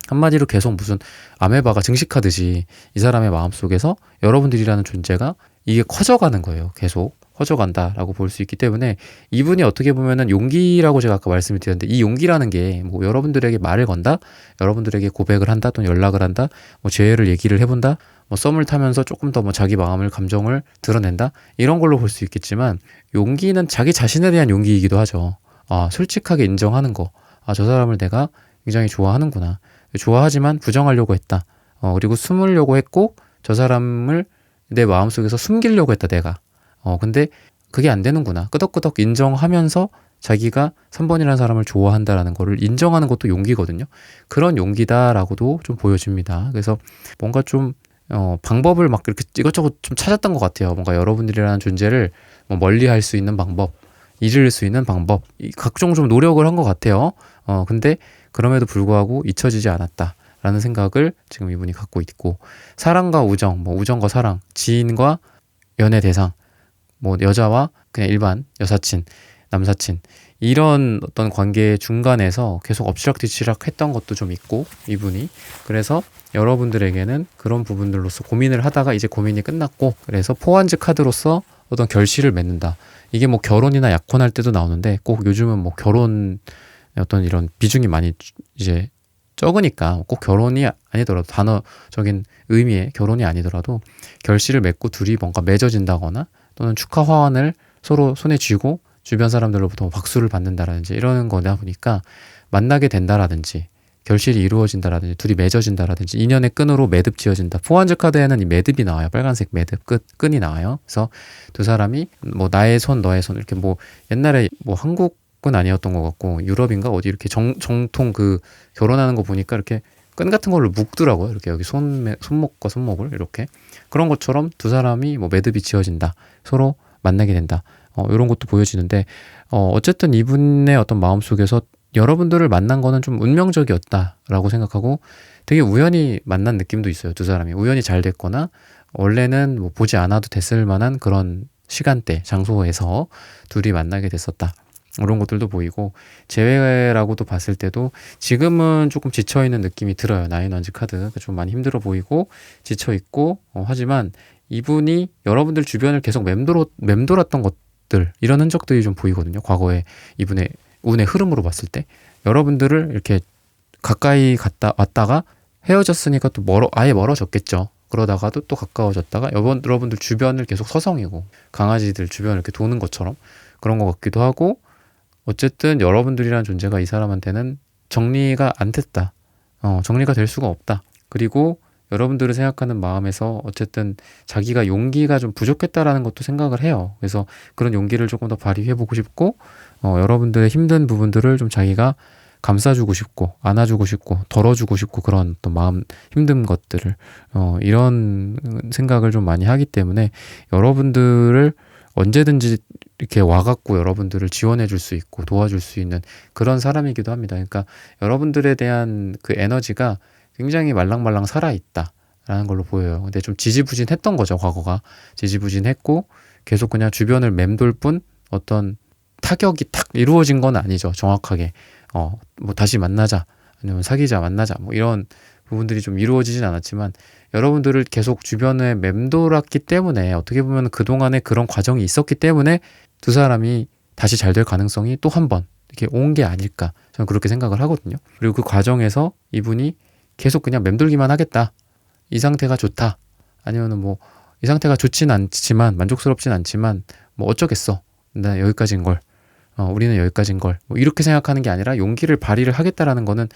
한마디로 계속 무슨 아메바가 증식하듯이 이 사람의 마음속에서 여러분들이라는 존재가 이게 커져가는 거예요. 계속 커져간다라고 볼 수 있기 때문에, 이분이 어떻게 보면은 용기라고 제가 아까 말씀을 드렸는데, 이 용기라는 게 뭐 여러분들에게 말을 건다, 여러분들에게 고백을 한다, 또는 연락을 한다, 뭐 재회를 얘기를 해본다, 뭐 썸을 타면서 조금 더 뭐 자기 마음을 감정을 드러낸다 이런 걸로 볼 수 있겠지만 용기는 자기 자신에 대한 용기이기도 하죠. 솔직하게 인정하는 거. 저 사람을 내가 굉장히 좋아하는구나. 좋아하지만 부정하려고 했다. 그리고 숨으려고 했고 저 사람을 내 마음속에서 숨기려고 했다 내가. 근데 그게 안 되는구나. 끄덕끄덕 인정하면서 자기가 3번이라는 사람을 좋아한다라는 거를 인정하는 것도 용기거든요. 그런 용기다라고도 좀 보여집니다. 그래서 뭔가 좀 방법을 막 이렇게 이것저것 좀 찾았던 것 같아요. 뭔가 여러분들이라는 존재를 뭐 멀리할 수 있는 방법, 잊을 수 있는 방법, 각종 좀 노력을 한 것 같아요. 근데 그럼에도 불구하고 잊혀지지 않았다라는 생각을 지금 이분이 갖고 있고, 사랑과 우정, 뭐 우정과 사랑, 지인과 연애 대상, 뭐 여자와 그냥 일반 여사친, 남사친 이런 어떤 관계의 중간에서 계속 엎치락뒤치락 했던 것도 좀 있고 이분이 그래서 여러분들에게는 그런 부분들로서 고민을 하다가 이제 고민이 끝났고 그래서 포환즈 카드로서 어떤 결실을 맺는다. 이게 뭐 결혼이나 약혼할 때도 나오는데 꼭 요즘은 뭐 결혼 어떤 이런 비중이 많이 이제 적으니까 꼭 결혼이 아니더라도 단어적인 의미의 결혼이 아니더라도 결실을 맺고 둘이 뭔가 맺어진다거나 또는 축하 화환을 서로 손에 쥐고 주변 사람들로부터 박수를 받는다라든지 이러는 거다 보니까 만나게 된다라든지 결실이 이루어진다라든지 둘이 맺어진다라든지 인연의 끈으로 매듭 지어진다. 포환즈 카드에는 이 매듭이 나와요. 빨간색 매듭 끈이 나와요. 그래서 두 사람이 뭐 나의 손 너의 손 이렇게 뭐 옛날에 뭐 한국은 아니었던 것 같고 유럽인가 어디 이렇게 정통 그 결혼하는 거 보니까 이렇게 끈 같은 걸로 묶더라고요. 이렇게 여기 손목과 손목을 이렇게 그런 것처럼 두 사람이 뭐 매듭이 지어진다. 서로 만나게 된다. 이런 것도 보여지는데 어쨌든 이분의 어떤 마음속에서 여러분들을 만난 거는 좀 운명적이었다라고 생각하고 되게 우연히 만난 느낌도 있어요. 두 사람이 우연히 잘 됐거나 원래는 뭐 보지 않아도 됐을 만한 그런 시간대, 장소에서 둘이 만나게 됐었다. 이런 것들도 보이고 재회라고도 봤을 때도 지금은 조금 지쳐있는 느낌이 들어요. 나인원즈 카드 좀 많이 힘들어 보이고 지쳐있고 하지만 이분이 여러분들 주변을 계속 맴돌았던 것들 이런 흔적들이 좀 보이거든요. 과거에 이분의 운의 흐름으로 봤을 때 여러분들을 이렇게 가까이 왔다가 헤어졌으니까 또 아예 멀어졌겠죠. 그러다가도 또 가까워졌다가 여러분들 주변을 계속 서성이고 강아지들 주변을 이렇게 도는 것처럼 그런 것 같기도 하고 어쨌든 여러분들이라는 존재가 이 사람한테는 정리가 안 됐다. 정리가 될 수가 없다. 그리고 여러분들을 생각하는 마음에서 어쨌든 자기가 용기가 좀 부족했다라는 것도 생각을 해요. 그래서 그런 용기를 조금 더 발휘해보고 싶고 여러분들의 힘든 부분들을 좀 자기가 감싸주고 싶고 안아주고 싶고 덜어주고 싶고 그런 어떤 마음 힘든 것들을 이런 생각을 좀 많이 하기 때문에 여러분들을 언제든지 이렇게 와갖고 여러분들을 지원해 줄 수 있고 도와줄 수 있는 그런 사람이기도 합니다. 그러니까 여러분들에 대한 그 에너지가 굉장히 말랑말랑 살아있다라는 걸로 보여요. 근데 좀 지지부진했던 거죠, 과거가. 지지부진했고 계속 그냥 주변을 맴돌 뿐 어떤 타격이 탁 이루어진 건 아니죠, 정확하게. 뭐 다시 만나자, 아니면 사귀자, 만나자, 뭐 이런 부분들이 좀 이루어지진 않았지만 여러분들을 계속 주변에 맴돌았기 때문에 어떻게 보면 그동안에 그런 과정이 있었기 때문에 두 사람이 다시 잘 될 가능성이 또 한 번 이렇게 온 게 아닐까 저는 그렇게 생각을 하거든요. 그리고 그 과정에서 이분이 계속 그냥 맴돌기만 하겠다. 이 상태가 좋다. 아니면은 뭐 이 상태가 좋진 않지만 만족스럽진 않지만 뭐 어쩌겠어. 나 여기까지인 걸. 우리는 여기까지인 걸. 뭐 이렇게 생각하는 게 아니라 용기를 발휘를 하겠다라는 거는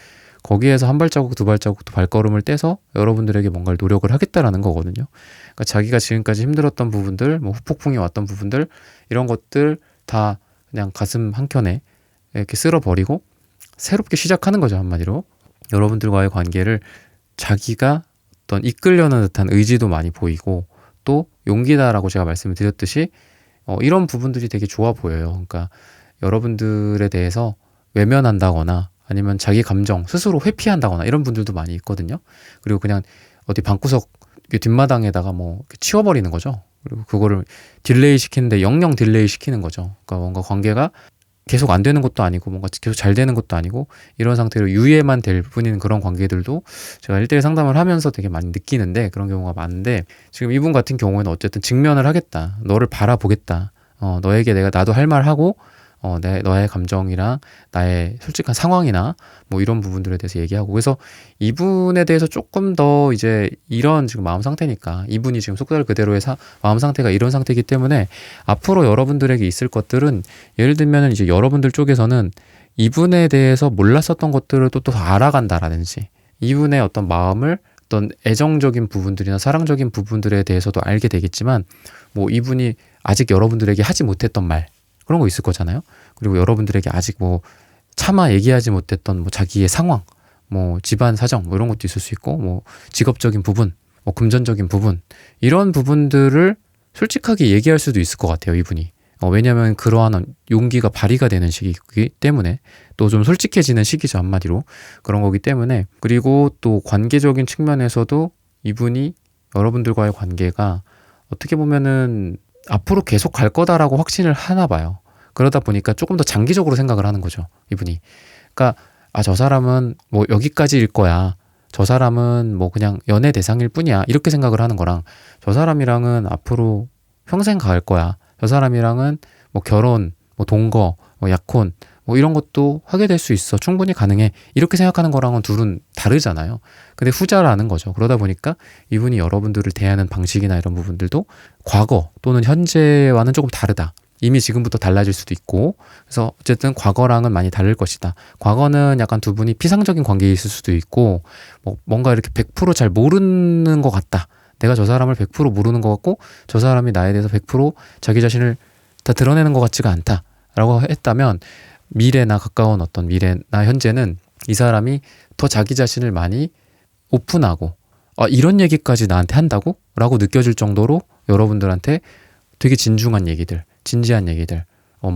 거기에서 한 발자국 두 발자국 또 발걸음을 떼서 여러분들에게 뭔가를 노력을 하겠다라는 거거든요. 그러니까 자기가 지금까지 힘들었던 부분들, 뭐 후폭풍이 왔던 부분들 이런 것들 다 그냥 가슴 한켠에 이렇게 쓸어버리고 새롭게 시작하는 거죠, 한마디로. 여러분들과의 관계를 자기가 어떤 이끌려는 듯한 의지도 많이 보이고 또 용기다라고 제가 말씀을 드렸듯이 이런 부분들이 되게 좋아 보여요. 그러니까 여러분들에 대해서 외면한다거나 아니면 자기 감정 스스로 회피한다거나 이런 분들도 많이 있거든요. 그리고 그냥 어디 방구석 뒷마당에다가 뭐 치워버리는 거죠. 그리고 그거를 딜레이 시키는데 영영 딜레이 시키는 거죠. 그러니까 뭔가 관계가 계속 안 되는 것도 아니고 뭔가 계속 잘 되는 것도 아니고 이런 상태로 유예만 될 뿐인 그런 관계들도 제가 1대1 상담을 하면서 되게 많이 느끼는데 그런 경우가 많은데 지금 이분 같은 경우에는 어쨌든 직면을 하겠다. 너를 바라보겠다. 너에게 나도 할 말 하고 너의 감정이랑 나의 솔직한 상황이나 뭐 이런 부분들에 대해서 얘기하고, 그래서 이분에 대해서 조금 더 이제 이런 지금 마음 상태니까, 이분이 지금 속살 그대로의 마음 상태가 이런 상태이기 때문에 앞으로 여러분들에게 있을 것들은, 예를 들면은 이제 여러분들 쪽에서는 이분에 대해서 몰랐었던 것들을 또 알아간다라든지, 이분의 어떤 마음을, 어떤 애정적인 부분들이나 사랑적인 부분들에 대해서도 알게 되겠지만, 뭐 이분이 아직 여러분들에게 하지 못했던 말, 그런 거 있을 거잖아요. 그리고 여러분들에게 아직 뭐 차마 얘기하지 못했던 뭐 자기의 상황, 뭐 집안 사정, 뭐 이런 것도 있을 수 있고, 뭐 직업적인 부분, 뭐 금전적인 부분, 이런 부분들을 솔직하게 얘기할 수도 있을 것 같아요, 이분이. 왜냐하면 그러한 용기가 발휘가 되는 시기이기 때문에, 또 좀 솔직해지는 시기죠, 한마디로. 그런 거기 때문에. 그리고 또 관계적인 측면에서도 이분이 여러분들과의 관계가 어떻게 보면은 앞으로 계속 갈 거다라고 확신을 하나 봐요. 그러다 보니까 조금 더 장기적으로 생각을 하는 거죠, 이분이. 그러니까 저 사람은 뭐 여기까지일 거야, 저 사람은 뭐 그냥 연애 대상일 뿐이야, 이렇게 생각을 하는 거랑, 저 사람이랑은 앞으로 평생 갈 거야, 저 사람이랑은 뭐 결혼, 뭐 동거, 뭐 약혼, 뭐 이런 것도 하게 될 수 있어, 충분히 가능해, 이렇게 생각하는 거랑은 둘은 다르잖아요. 근데 후자라는 거죠. 그러다 보니까 이분이 여러분들을 대하는 방식이나 이런 부분들도 과거 또는 현재와는 조금 다르다, 이미 지금부터 달라질 수도 있고. 그래서 어쨌든 과거랑은 많이 다를 것이다. 과거는 약간 두 분이 피상적인 관계에 있을 수도 있고, 뭐 뭔가 이렇게 100%잘 모르는 것 같다, 내가 저 사람을 100% 모르는 것 같고, 저 사람이 나에 대해서 100% 자기 자신을 다 드러내는 것 같지가 않다라고 했다면, 미래나 가까운 어떤 미래나 현재는 이 사람이 더 자기 자신을 많이 오픈하고, 이런 얘기까지 나한테 한다고? 라고 느껴질 정도로 여러분들한테 되게 진중한 얘기들, 진지한 얘기들,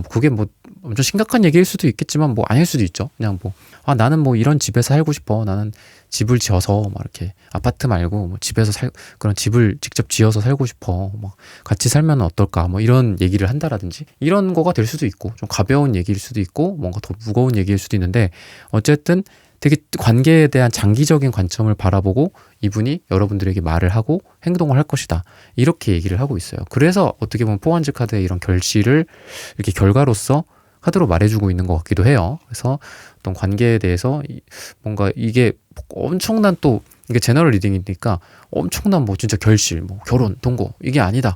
그게 뭐 엄청 심각한 얘기일 수도 있겠지만 뭐 아닐 수도 있죠. 그냥 뭐 나는 뭐 이런 집에서 살고 싶어, 나는 집을 지어서 막 이렇게 아파트 말고 뭐 집에서 그런 집을 직접 지어서 살고 싶어, 막 같이 살면 어떨까, 뭐 이런 얘기를 한다라든지, 이런 거가 될 수도 있고, 좀 가벼운 얘기일 수도 있고, 뭔가 더 무거운 얘기일 수도 있는데, 어쨌든 되게 관계에 대한 장기적인 관점을 바라보고 이분이 여러분들에게 말을 하고 행동을 할 것이다, 이렇게 얘기를 하고 있어요. 그래서 어떻게 보면 포환즈 카드의 이런 결실을 이렇게 결과로서 카드로 말해주고 있는 것 같기도 해요. 그래서 어떤 관계에 대해서 뭔가 이게 엄청난, 또 이게 제너럴 리딩이니까 엄청난 뭐 진짜 결실, 뭐 결혼, 동거, 이게 아니다,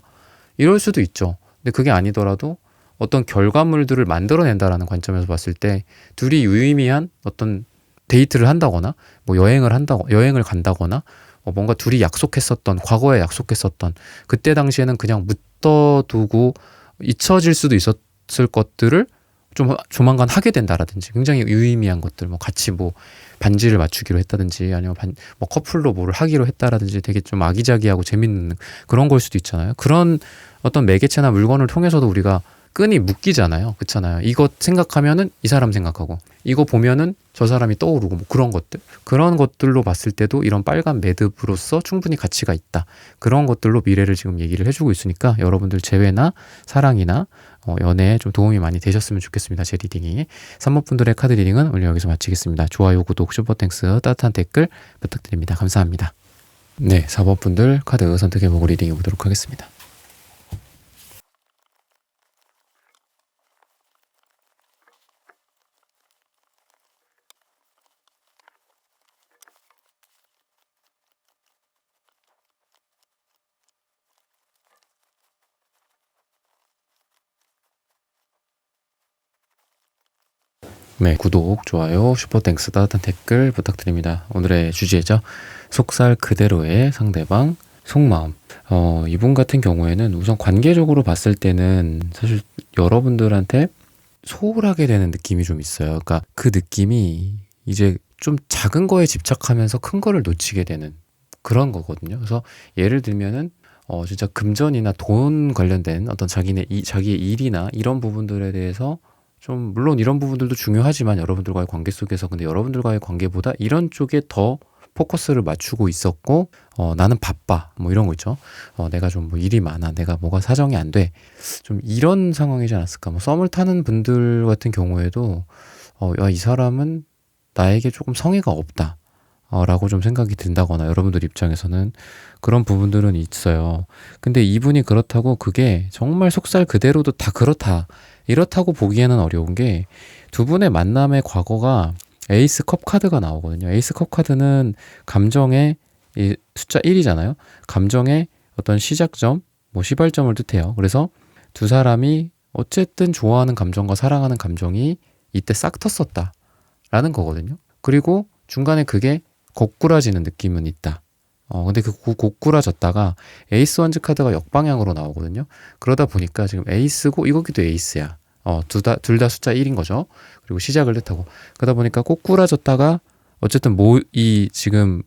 이럴 수도 있죠. 근데 그게 아니더라도 어떤 결과물들을 만들어낸다라는 관점에서 봤을 때, 둘이 유의미한 어떤 데이트를 한다거나, 뭐 여행을 간다거나, 뭔가 둘이 약속했었던, 과거에 약속했었던, 그때 당시에는 그냥 묻어두고 잊혀질 수도 있었을 것들을 좀 조만간 하게 된다라든지, 굉장히 유의미한 것들, 뭐 같이 뭐 반지를 맞추기로 했다든지, 아니면 뭐 커플로 뭐를 하기로 했다라든지, 되게 좀 아기자기하고 재밌는 그런 걸 수도 있잖아요. 그런 어떤 매개체나 물건을 통해서도 우리가 끈이 묶이잖아요. 그렇잖아요. 이거 생각하면은 이 사람 생각하고, 이거 보면은 저 사람이 떠오르고, 뭐 그런 것들로 봤을 때도 이런 빨간 매듭으로서 충분히 가치가 있다. 그런 것들로 미래를 지금 얘기를 해주고 있으니까, 여러분들 재회나 사랑이나 연애에 좀 도움이 많이 되셨으면 좋겠습니다. 제 리딩이. 3번 분들의 카드 리딩은 오늘 여기서 마치겠습니다. 좋아요, 구독, 슈퍼땡스, 따뜻한 댓글 부탁드립니다. 감사합니다. 네, 4번 분들 카드 선택해보고 리딩해 보도록 하겠습니다. 네, 구독, 좋아요, 슈퍼땡스, 따뜻한 댓글 부탁드립니다. 오늘의 주제죠. 속살 그대로의 상대방 속마음. 이분 같은 경우에는 우선 관계적으로 봤을 때는 사실 여러분들한테 소홀하게 되는 느낌이 좀 있어요. 그러니까 그 느낌이 이제 좀 작은 거에 집착하면서 큰 거를 놓치게 되는 그런 거거든요. 그래서 예를 들면은 진짜 금전이나 돈 관련된 어떤 자기의 일이나 이런 부분들에 대해서 좀, 물론 이런 부분들도 중요하지만 여러분들과의 관계 속에서, 근데 여러분들과의 관계보다 이런 쪽에 더 포커스를 맞추고 있었고, 나는 바빠, 뭐 이런 거 있죠. 내가 좀 뭐 일이 많아, 내가 뭐가 사정이 안 돼, 좀 이런 상황이지 않았을까. 뭐 썸을 타는 분들 같은 경우에도 이 사람은 나에게 조금 성의가 없다, 라고 좀 생각이 든다거나, 여러분들 입장에서는 그런 부분들은 있어요. 근데 이분이 그렇다고 그게 정말 속살 그대로도 다 그렇다, 이렇다고 보기에는 어려운 게 두 분의 만남의 과거가 에이스 컵 카드가 나오거든요. 에이스 컵 카드는 감정의 이 숫자 1이잖아요. 감정의 어떤 시작점, 뭐 시발점을 뜻해요. 그래서 두 사람이 어쨌든 좋아하는 감정과 사랑하는 감정이 이때 싹 텄었다라는 거거든요. 그리고 중간에 그게 거꾸라지는 느낌은 있다. 근데 그 고꾸라졌다가 에이스 원즈 카드가 역방향으로 나오거든요. 그러다 보니까 지금 에이스고 이거기도 에이스야. 둘 다 숫자 1인 거죠. 그리고 시작을 뜻하고. 그러다 보니까 꼬꾸라졌다가 어쨌든 이 지금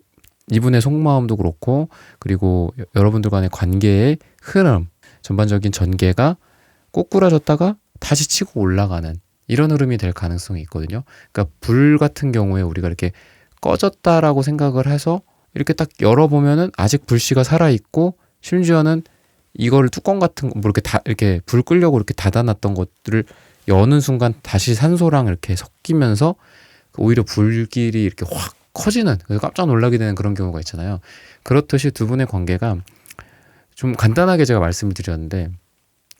이분의 속마음도 그렇고 그리고 여러분들 간의 관계의 흐름, 전반적인 전개가 꼬꾸라졌다가 다시 치고 올라가는 이런 흐름이 될 가능성이 있거든요. 그러니까 불 같은 경우에 우리가 이렇게 꺼졌다라고 생각을 해서 이렇게 딱 열어보면은 아직 불씨가 살아있고 심지어는 이거를 뚜껑 같은 거, 뭐 이렇게 불 끄려고 이렇게 닫아놨던 것들을 여는 순간 다시 산소랑 이렇게 섞이면서 오히려 불길이 이렇게 확 커지는, 깜짝 놀라게 되는 그런 경우가 있잖아요. 그렇듯이 두 분의 관계가 좀 간단하게 제가 말씀을 드렸는데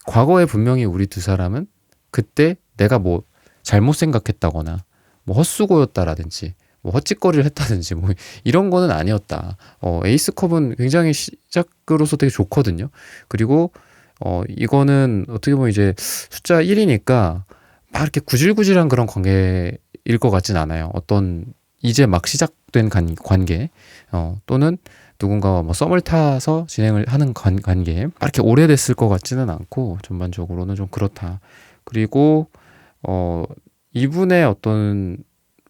과거에 분명히 우리 두 사람은 그때 내가 뭐 잘못 생각했다거나 뭐 헛수고였다라든지 뭐 헛짓거리를 했다든지 뭐 이런 거는 아니었다. 에이스컵은 굉장히 시작으로서 되게 좋거든요. 그리고 이거는 어떻게 보면 이제 숫자 1이니까 막 이렇게 구질구질한 그런 관계일 것 같진 않아요. 어떤 이제 막 시작된 관계 또는 누군가와 뭐 썸을 타서 진행을 하는 관계 막 이렇게 오래됐을 것 같지는 않고 전반적으로는 좀 그렇다. 그리고 이분의 어떤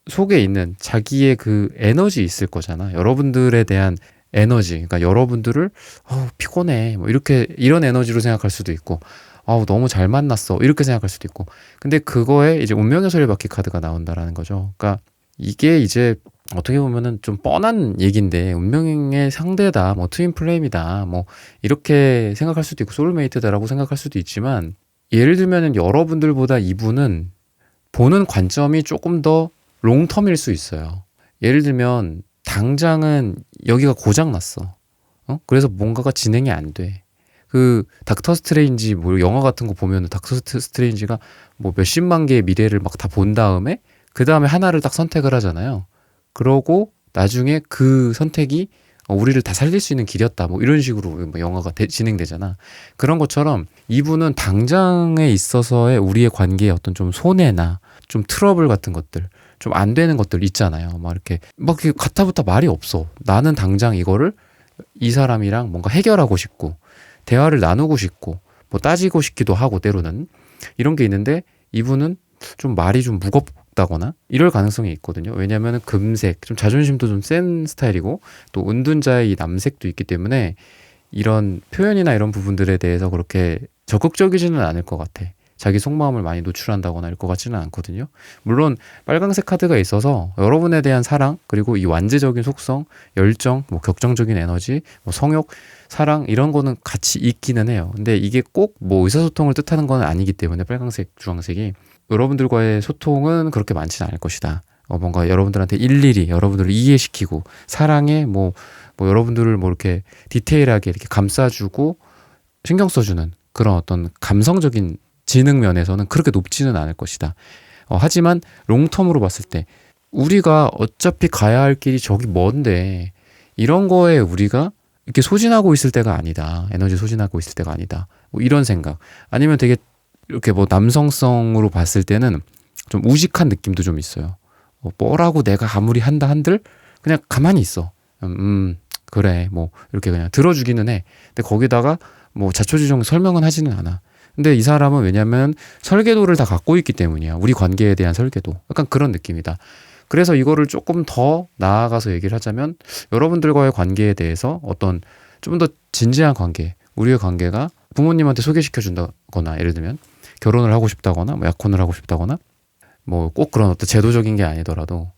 속에 있는 자기의 그 에너지 있을 거잖아. 여러분들에 대한 에너지. 그러니까 여러분들을 피곤해. 뭐 이런 에너지로 생각할 수도 있고 너무 잘 만났어. 이렇게 생각할 수도 있고. 근데 그거에 이제 운명의 소리바퀴 카드가 나온다라는 거죠. 그러니까 이게 이제 어떻게 보면은 좀 뻔한 얘기인데 운명의 상대다. 뭐 트윈 플레임이다. 뭐 이렇게 생각할 수도 있고 소울메이트다라고 생각할 수도 있지만 예를 들면은 여러분들보다 이분은 보는 관점이 조금 더 롱텀일 수 있어요. 예를 들면 당장은 여기가 고장났어. 그래서 뭔가가 진행이 안 돼. 그 닥터 스트레인지 뭐 영화 같은 거 보면은 닥터 스트레인지가 뭐 몇십만 개의 미래를 막 다 본 다음에 그 다음에 하나를 딱 선택을 하잖아요. 그러고 나중에 그 선택이 우리를 다 살릴 수 있는 길이었다. 뭐 이런 식으로 뭐 영화가 진행되잖아. 그런 것처럼 이분은 당장에 있어서의 우리의 관계에 어떤 좀 손해나 좀 트러블 같은 것들, 좀 안 되는 것들 있잖아요. 막 이렇게 가타부타 말이 없어. 나는 당장 이거를 이 사람이랑 뭔가 해결하고 싶고 대화를 나누고 싶고 뭐 따지고 싶기도 하고 때로는 이런 게 있는데 이분은 좀 말이 좀 무겁다거나 이럴 가능성이 있거든요. 왜냐하면 금색, 좀 자존심도 좀 센 스타일이고 또 은둔자의 이 남색도 있기 때문에 이런 표현이나 이런 부분들에 대해서 그렇게 적극적이지는 않을 것 같아. 자기 속마음을 많이 노출한다거나 이럴 것 같지는 않거든요. 물론 빨강색 카드가 있어서 여러분에 대한 사랑, 그리고 이 완제적인 속성, 열정, 뭐 격정적인 에너지, 뭐 성욕, 사랑 이런 거는 같이 있기는 해요. 근데 이게 꼭 뭐 의사소통을 뜻하는 건 아니기 때문에 빨강색, 주황색이 여러분들과의 소통은 그렇게 많지는 않을 것이다. 뭔가 여러분들한테 일일이 여러분들을 이해시키고 사랑에 뭐 여러분들을 뭐 이렇게 디테일하게 이렇게 감싸주고 신경 써주는 그런 어떤 감성적인 지능 면에서는 그렇게 높지는 않을 것이다. 하지만 롱텀으로 봤을 때 우리가 어차피 가야 할 길이 저기 먼데 이런 거에 우리가 이렇게 소진하고 있을 때가 아니다. 에너지 소진하고 있을 때가 아니다. 뭐 이런 생각. 아니면 되게 이렇게 뭐 남성성으로 봤을 때는 좀 우직한 느낌도 좀 있어요. 뭐라고 내가 아무리 한다 한들 그냥 가만히 있어. 그래 뭐 이렇게 그냥 들어주기는 해. 근데 거기다가 뭐 자초지종 설명은 하지는 않아. 근데 이 사람은 왜냐면 설계도를 다 갖고 있기 때문이야. 우리 관계에 대한 설계도. 약간 그런 느낌이다. 그래서 이거를 조금 더 나아가서 얘기를 하자면 여러분들과의 관계에 대해서 어떤 좀 더 진지한 관계, 우리의 관계가 부모님한테 소개시켜 준다거나 예를 들면 결혼을 하고 싶다거나 뭐 약혼을 하고 싶다거나 뭐 꼭 그런 어떤 제도적인 게 아니더라도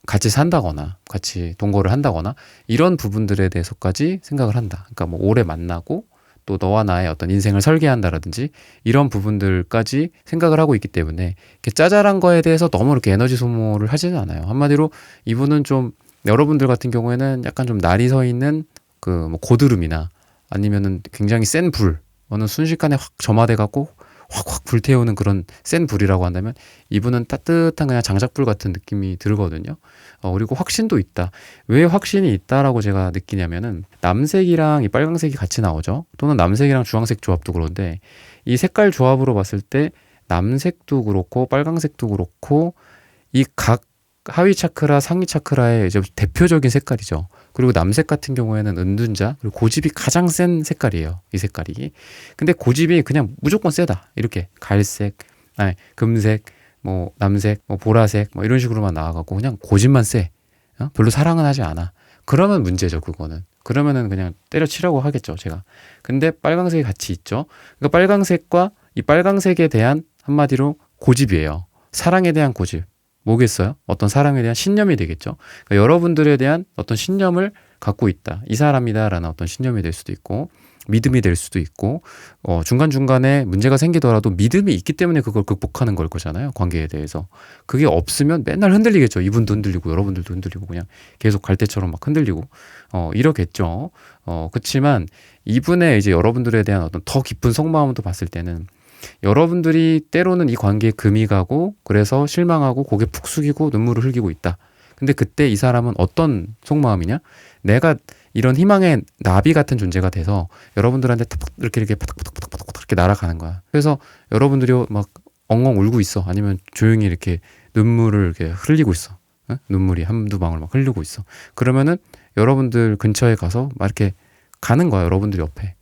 같이 산다거나 같이 동거를 한다거나 이런 부분들에 대해서까지 생각을 한다. 그러니까 뭐 오래 만나고 또 너와 나의 어떤 인생을 설계한다라든지 이런 부분들까지 생각을 하고 있기 때문에 이렇게 짜잘한 거에 대해서 너무 이렇게 에너지 소모를 하지는 않아요. 한마디로 이분은 좀 여러분들 같은 경우에는 약간 좀 날이 서 있는 그 뭐 고드름이나 아니면은 굉장히 센 불 어느 순식간에 확 점화돼 갖고 확확 불태우는 그런 센 불이라고 한다면 이분은 따뜻한 그냥 장작불 같은 느낌이 들거든요. 그리고 확신도 있다. 왜 확신이 있다라고 제가 느끼냐면은 남색이랑 이 빨강색이 같이 나오죠. 또는 남색이랑 주황색 조합도 그런데 이 색깔 조합으로 봤을 때 남색도 그렇고 빨강색도 그렇고 이 각 하위 차크라 상위 차크라의 이제 대표적인 색깔이죠. 그리고 남색 같은 경우에는 은둔자 그리고 고집이 가장 센 색깔이에요. 이 색깔이. 근데 고집이 그냥 무조건 세다. 이렇게 갈색, 아니 금색, 뭐 남색, 뭐 보라색 뭐 이런 식으로만 나와갖고 그냥 고집만 세. 별로 사랑은 하지 않아. 그러면 문제죠. 그거는. 그러면은 그냥 때려치라고 하겠죠. 제가. 근데 빨강색이 같이 있죠. 그러니까 빨강색과 이 빨강색에 대한 한마디로 고집이에요. 사랑에 대한 고집. 뭐겠어요? 어떤 사람에 대한 신념이 되겠죠. 그러니까 여러분들에 대한 어떤 신념을 갖고 있다. 이 사람이다라는 어떤 신념이 될 수도 있고 믿음이 될 수도 있고 중간중간에 문제가 생기더라도 믿음이 있기 때문에 그걸 극복하는 걸 거잖아요. 관계에 대해서. 그게 없으면 맨날 흔들리겠죠. 이분도 흔들리고 여러분들도 흔들리고 그냥 계속 갈대처럼 막 흔들리고 이러겠죠. 그렇지만 이분의 이제 여러분들에 대한 어떤 더 깊은 속마음도 봤을 때는 여러분들이 때로는 이 관계에 금이 가고 그래서 실망하고 고개 푹 숙이고 눈물을 흘리고 있다. 근데 그때 이 사람은 어떤 속마음이냐? 내가 이런 희망의 나비 같은 존재가 돼서 여러분들한테 이렇게 파닥파닥파닥파닥 이렇게 날아가는 거야. 그래서 여러분들이 막 엉엉 울고 있어. 아니면 조용히 이렇게 눈물을 이렇게 흘리고 있어. 눈물이 한두 방울 막 흘리고 있어. 그러면은 여러분들 근처에 가서 막 이렇게 가는 거야. 여러분들 옆에.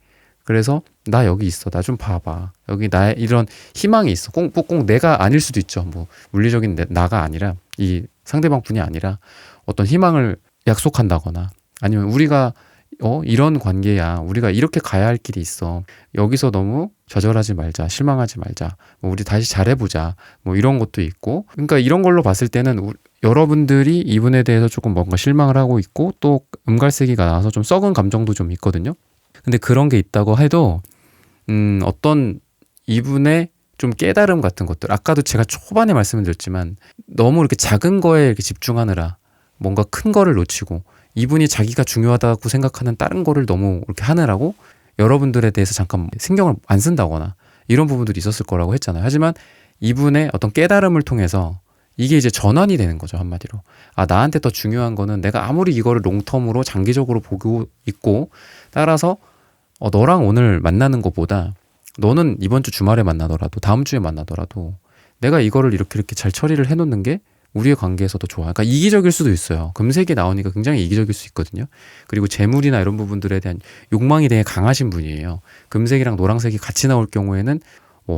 그래서 나 여기 있어. 나 좀 봐봐. 여기 나의 이런 희망이 있어. 꼭 내가 아닐 수도 있죠. 뭐 물리적인 나가 아니라 이 상대방뿐이 아니라 어떤 희망을 약속한다거나 아니면 우리가 이런 관계야. 우리가 이렇게 가야 할 길이 있어. 여기서 너무 좌절하지 말자. 실망하지 말자. 뭐 우리 다시 잘해보자. 뭐 이런 것도 있고. 그러니까 이런 걸로 봤을 때는 여러분들이 이분에 대해서 조금 뭔가 실망을 하고 있고 또 음갈색이가 나와서 좀 썩은 감정도 좀 있거든요. 근데 그런 게 있다고 해도 어떤 이분의 좀 깨달음 같은 것들 아까도 제가 초반에 말씀을 드렸지만 너무 이렇게 작은 거에 이렇게 집중하느라 뭔가 큰 거를 놓치고 이분이 자기가 중요하다고 생각하는 다른 거를 너무 이렇게 하느라고 여러분들에 대해서 잠깐 신경을 안 쓴다거나 이런 부분들이 있었을 거라고 했잖아요. 하지만 이분의 어떤 깨달음을 통해서 이게 이제 전환이 되는 거죠. 한마디로. 나한테 더 중요한 거는 내가 아무리 이거를 롱텀으로 장기적으로 보고 있고 따라서 너랑 오늘 만나는 것보다 너는 이번 주 주말에 만나더라도 다음 주에 만나더라도 내가 이거를 이렇게 잘 처리를 해놓는 게 우리의 관계에서도 좋아. 그러니까 이기적일 수도 있어요. 금색이 나오니까 굉장히 이기적일 수 있거든요. 그리고 재물이나 이런 부분들에 대한 욕망이 되게 강하신 분이에요. 금색이랑 노란색이 같이 나올 경우에는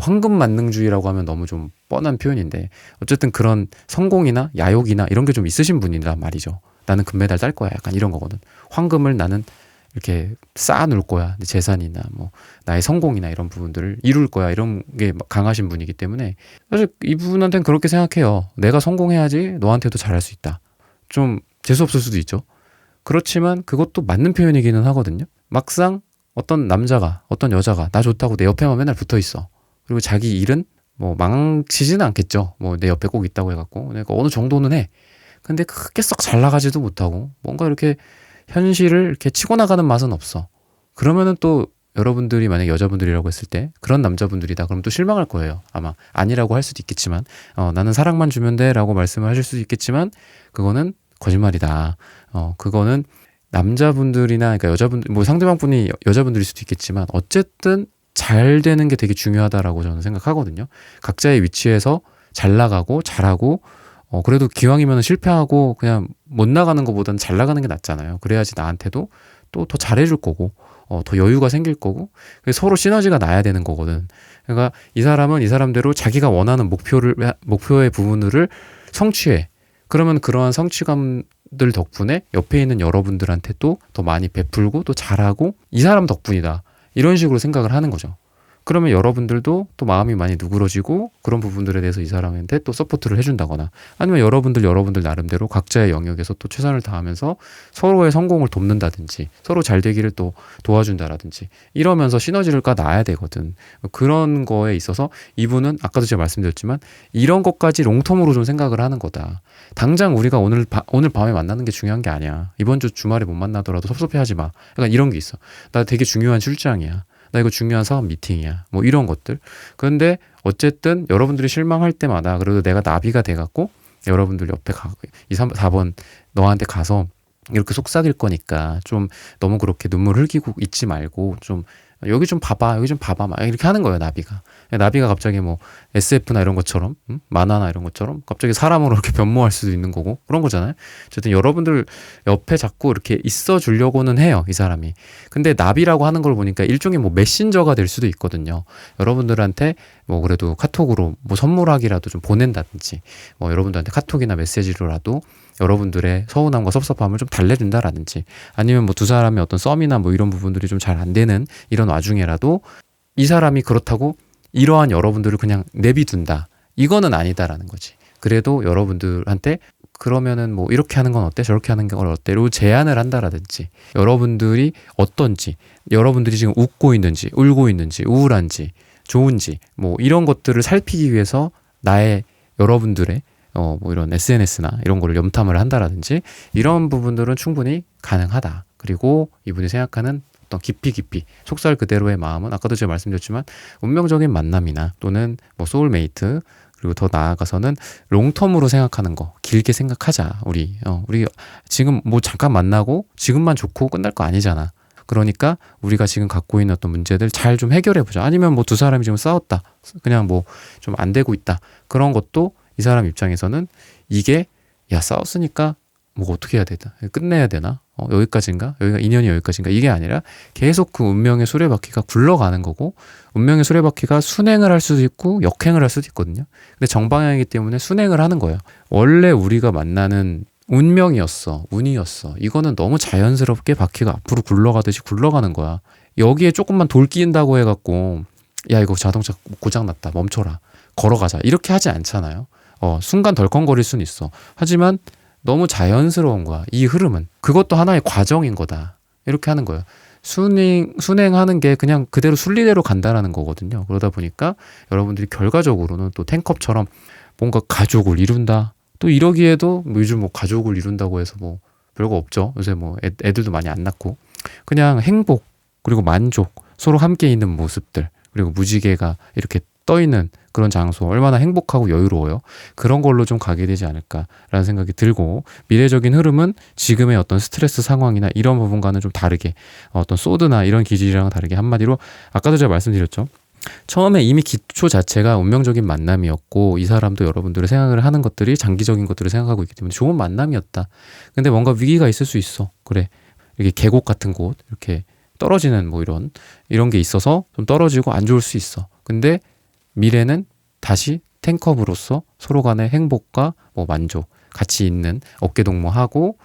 황금 만능주의라고 하면 너무 좀 뻔한 표현인데 어쨌든 그런 성공이나 야욕이나 이런 게 좀 있으신 분이란 말이죠. 나는 금메달 딸 거야. 약간 이런 거거든. 황금을 나는 이렇게 쌓아놓을 거야. 내 재산이나 뭐 나의 성공이나 이런 부분들을 이룰 거야. 이런 게 강하신 분이기 때문에 사실 이분한테는 그렇게 생각해요. 내가 성공해야지 너한테도 잘할 수 있다. 좀 재수없을 수도 있죠. 그렇지만 그것도 맞는 표현이기는 하거든요. 막상 어떤 남자가 어떤 여자가 나 좋다고 내 옆에만 맨날 붙어 있어. 그리고 자기 일은 뭐 망치지는 않겠죠. 뭐 내 옆에 꼭 있다고 해갖고 그러니까 어느 정도는 해. 근데 크게 썩 잘 나가지도 못하고 뭔가 이렇게 현실을 이렇게 치고 나가는 맛은 없어. 그러면은 또 여러분들이 만약에 여자분들이라고 했을 때 그런 남자분들이다 그럼 또 실망할 거예요. 아마 아니라고 할 수도 있겠지만 나는 사랑만 주면 돼 라고 말씀을 하실 수도 있겠지만 그거는 거짓말이다. 그거는 남자분들이나 그러니까 여자분들 뭐 상대방분이 여자분들일 수도 있겠지만 어쨌든 잘 되는 게 되게 중요하다라고 저는 생각하거든요. 각자의 위치에서 잘 나가고 잘하고 그래도 기왕이면 실패하고 그냥 못 나가는 것보다는 잘 나가는 게 낫잖아요. 그래야지 나한테도 또 더 잘해줄 거고 더 여유가 생길 거고 서로 시너지가 나야 되는 거거든. 그러니까 이 사람은 이 사람대로 자기가 원하는 목표의 부분들을 성취해. 그러면 그러한 성취감들 덕분에 옆에 있는 여러분들한테도 더 많이 베풀고 또 잘하고 이 사람 덕분이다. 이런 식으로 생각을 하는 거죠. 그러면 여러분들도 또 마음이 많이 누그러지고 그런 부분들에 대해서 이 사람한테 또 서포트를 해준다거나 아니면 여러분들 나름대로 각자의 영역에서 또 최선을 다하면서 서로의 성공을 돕는다든지 서로 잘 되기를 또 도와준다라든지 이러면서 시너지를 놔야 되거든. 그런 거에 있어서 이분은 아까도 제가 말씀드렸지만 이런 것까지 롱텀으로 좀 생각을 하는 거다. 당장 우리가 오늘 밤에 만나는 게 중요한 게 아니야. 이번 주 주말에 못 만나더라도 섭섭해하지 마. 약간 이런 게 있어. 나 되게 중요한 출장이야. 나 이거 중요한 사업 미팅이야. 뭐 이런 것들. 그런데 어쨌든 여러분들이 실망할 때마다 그래도 내가 나비가 돼갖고 여러분들 옆에 2, 3, 4번 너한테 가서 이렇게 속삭일 거니까 좀 너무 그렇게 눈물 흘기고 있지 말고 좀 여기 좀 봐봐, 여기 좀 봐봐, 막 이렇게 하는 거예요, 나비가 갑자기 뭐 SF나 이런 것처럼, 만화나 이런 것처럼 갑자기 사람으로 이렇게 변모할 수도 있는 거고 그런 거잖아요. 어쨌든 여러분들 옆에 자꾸 이렇게 있어 주려고는 해요, 이 사람이. 근데 나비라고 하는 걸 보니까 일종의 뭐 메신저가 될 수도 있거든요. 여러분들한테 뭐 그래도 카톡으로 뭐 선물하기라도 좀 보낸다든지, 뭐 여러분들한테 카톡이나 메시지로라도 여러분들의 서운함과 섭섭함을 좀 달래준다라든지, 아니면 뭐 두 사람의 어떤 썸이나 뭐 이런 부분들이 좀 잘 안 되는 이런 와중에라도 이 사람이 그렇다고 이러한 여러분들을 그냥 내비둔다, 이거는 아니다라는 거지. 그래도 여러분들한테 그러면은 뭐 이렇게 하는 건 어때? 저렇게 하는 건 어때?로 제안을 한다라든지, 여러분들이 어떤지, 여러분들이 지금 웃고 있는지, 울고 있는지, 우울한지, 좋은지, 뭐 이런 것들을 살피기 위해서 여러분들의 뭐 이런 SNS나 이런 거를 염탐을 한다라든지, 이런 부분들은 충분히 가능하다. 그리고 이분이 생각하는 어떤 깊이 속살 그대로의 마음은 아까도 제가 말씀드렸지만 운명적인 만남이나 또는 뭐 소울메이트, 그리고 더 나아가서는 롱텀으로 생각하는 거, 길게 생각하자. 우리 지금 뭐 잠깐 만나고 지금만 좋고 끝날 거 아니잖아. 그러니까 우리가 지금 갖고 있는 어떤 문제들 잘 좀 해결해 보자. 아니면 뭐 두 사람이 지금 싸웠다, 그냥 뭐 좀 안 되고 있다, 그런 것도 이 사람 입장에서는 이게 야 싸웠으니까 뭐 어떻게 해야 되나, 끝내야 되나, 여기까지인가, 여기가 인연이 여기까지인가, 이게 아니라 계속 그 운명의 수레바퀴가 굴러가는 거고, 운명의 수레바퀴가 순행을 할 수도 있고 역행을 할 수도 있거든요. 근데 정방향이기 때문에 순행을 하는 거예요. 원래 우리가 만나는 운명이었어, 운이었어, 이거는 너무 자연스럽게 바퀴가 앞으로 굴러가듯이 굴러가는 거야. 여기에 조금만 돌 끼인다고 해갖고 야 이거 자동차 고장났다, 멈춰라, 걸어가자, 이렇게 하지 않잖아요. 순간 덜컹거릴 수는 있어. 하지만 너무 자연스러운 거야, 이 흐름은. 그것도 하나의 과정인 거다, 이렇게 하는 거예요. 순행하는 게 그냥 그대로 순리대로 간다라는 거거든요. 그러다 보니까 여러분들이 결과적으로는 또 탱컵처럼 뭔가 가족을 이룬다, 또 이러기에도 뭐 요즘 뭐 가족을 이룬다고 해서 뭐 별거 없죠. 요새 뭐 애들도 많이 안 낳고, 그냥 행복, 그리고 만족, 서로 함께 있는 모습들, 그리고 무지개가 이렇게 떠있는 그런 장소, 얼마나 행복하고 여유로워요. 그런 걸로 좀 가게 되지 않을까라는 생각이 들고, 미래적인 흐름은 지금의 어떤 스트레스 상황이나 이런 부분과는 좀 다르게, 어떤 소드나 이런 기질이랑은 다르게, 한마디로 아까도 제가 말씀드렸죠. 처음에 이미 기초 자체가 운명적인 만남이었고, 이 사람도 여러분들의 생각을 하는 것들이 장기적인 것들을 생각하고 있기 때문에 좋은 만남이었다. 근데 뭔가 위기가 있을 수 있어. 그래, 이렇게 계곡 같은 곳, 이렇게 떨어지는 뭐 이런 게 있어서 좀 떨어지고 안 좋을 수 있어. 근데 미래는 다시 탱컵으로서 서로 간의 행복과 뭐 만족, 같이 있는 어깨동무하고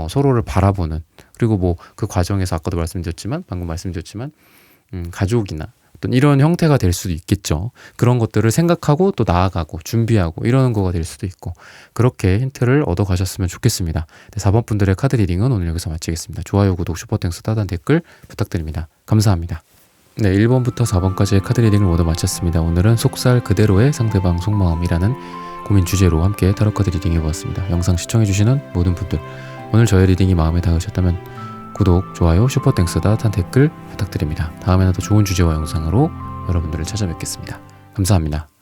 서로를 바라보는, 그리고 뭐 그 과정에서 방금 말씀드렸지만 가족이나 어떤 이런 형태가 될 수도 있겠죠. 그런 것들을 생각하고 또 나아가고 준비하고 이러는 거가 될 수도 있고, 그렇게 힌트를 얻어 가셨으면 좋겠습니다. 네, 4번 분들의 카드 리딩은 오늘 여기서 마치겠습니다. 좋아요, 구독, 슈퍼땡스, 따단 댓글 부탁드립니다. 감사합니다. 네, 1번부터 4번까지의 카드 리딩을 모두 마쳤습니다. 오늘은 속살 그대로의 상대방 속마음이라는 고민 주제로 함께 타로 카드 리딩 해보았습니다. 영상 시청해주시는 모든 분들, 오늘 저의 리딩이 마음에 닿으셨다면 구독, 좋아요, 슈퍼땡스, 따뜻한 댓글 부탁드립니다. 다음에는 더 좋은 주제와 영상으로 여러분들을 찾아뵙겠습니다. 감사합니다.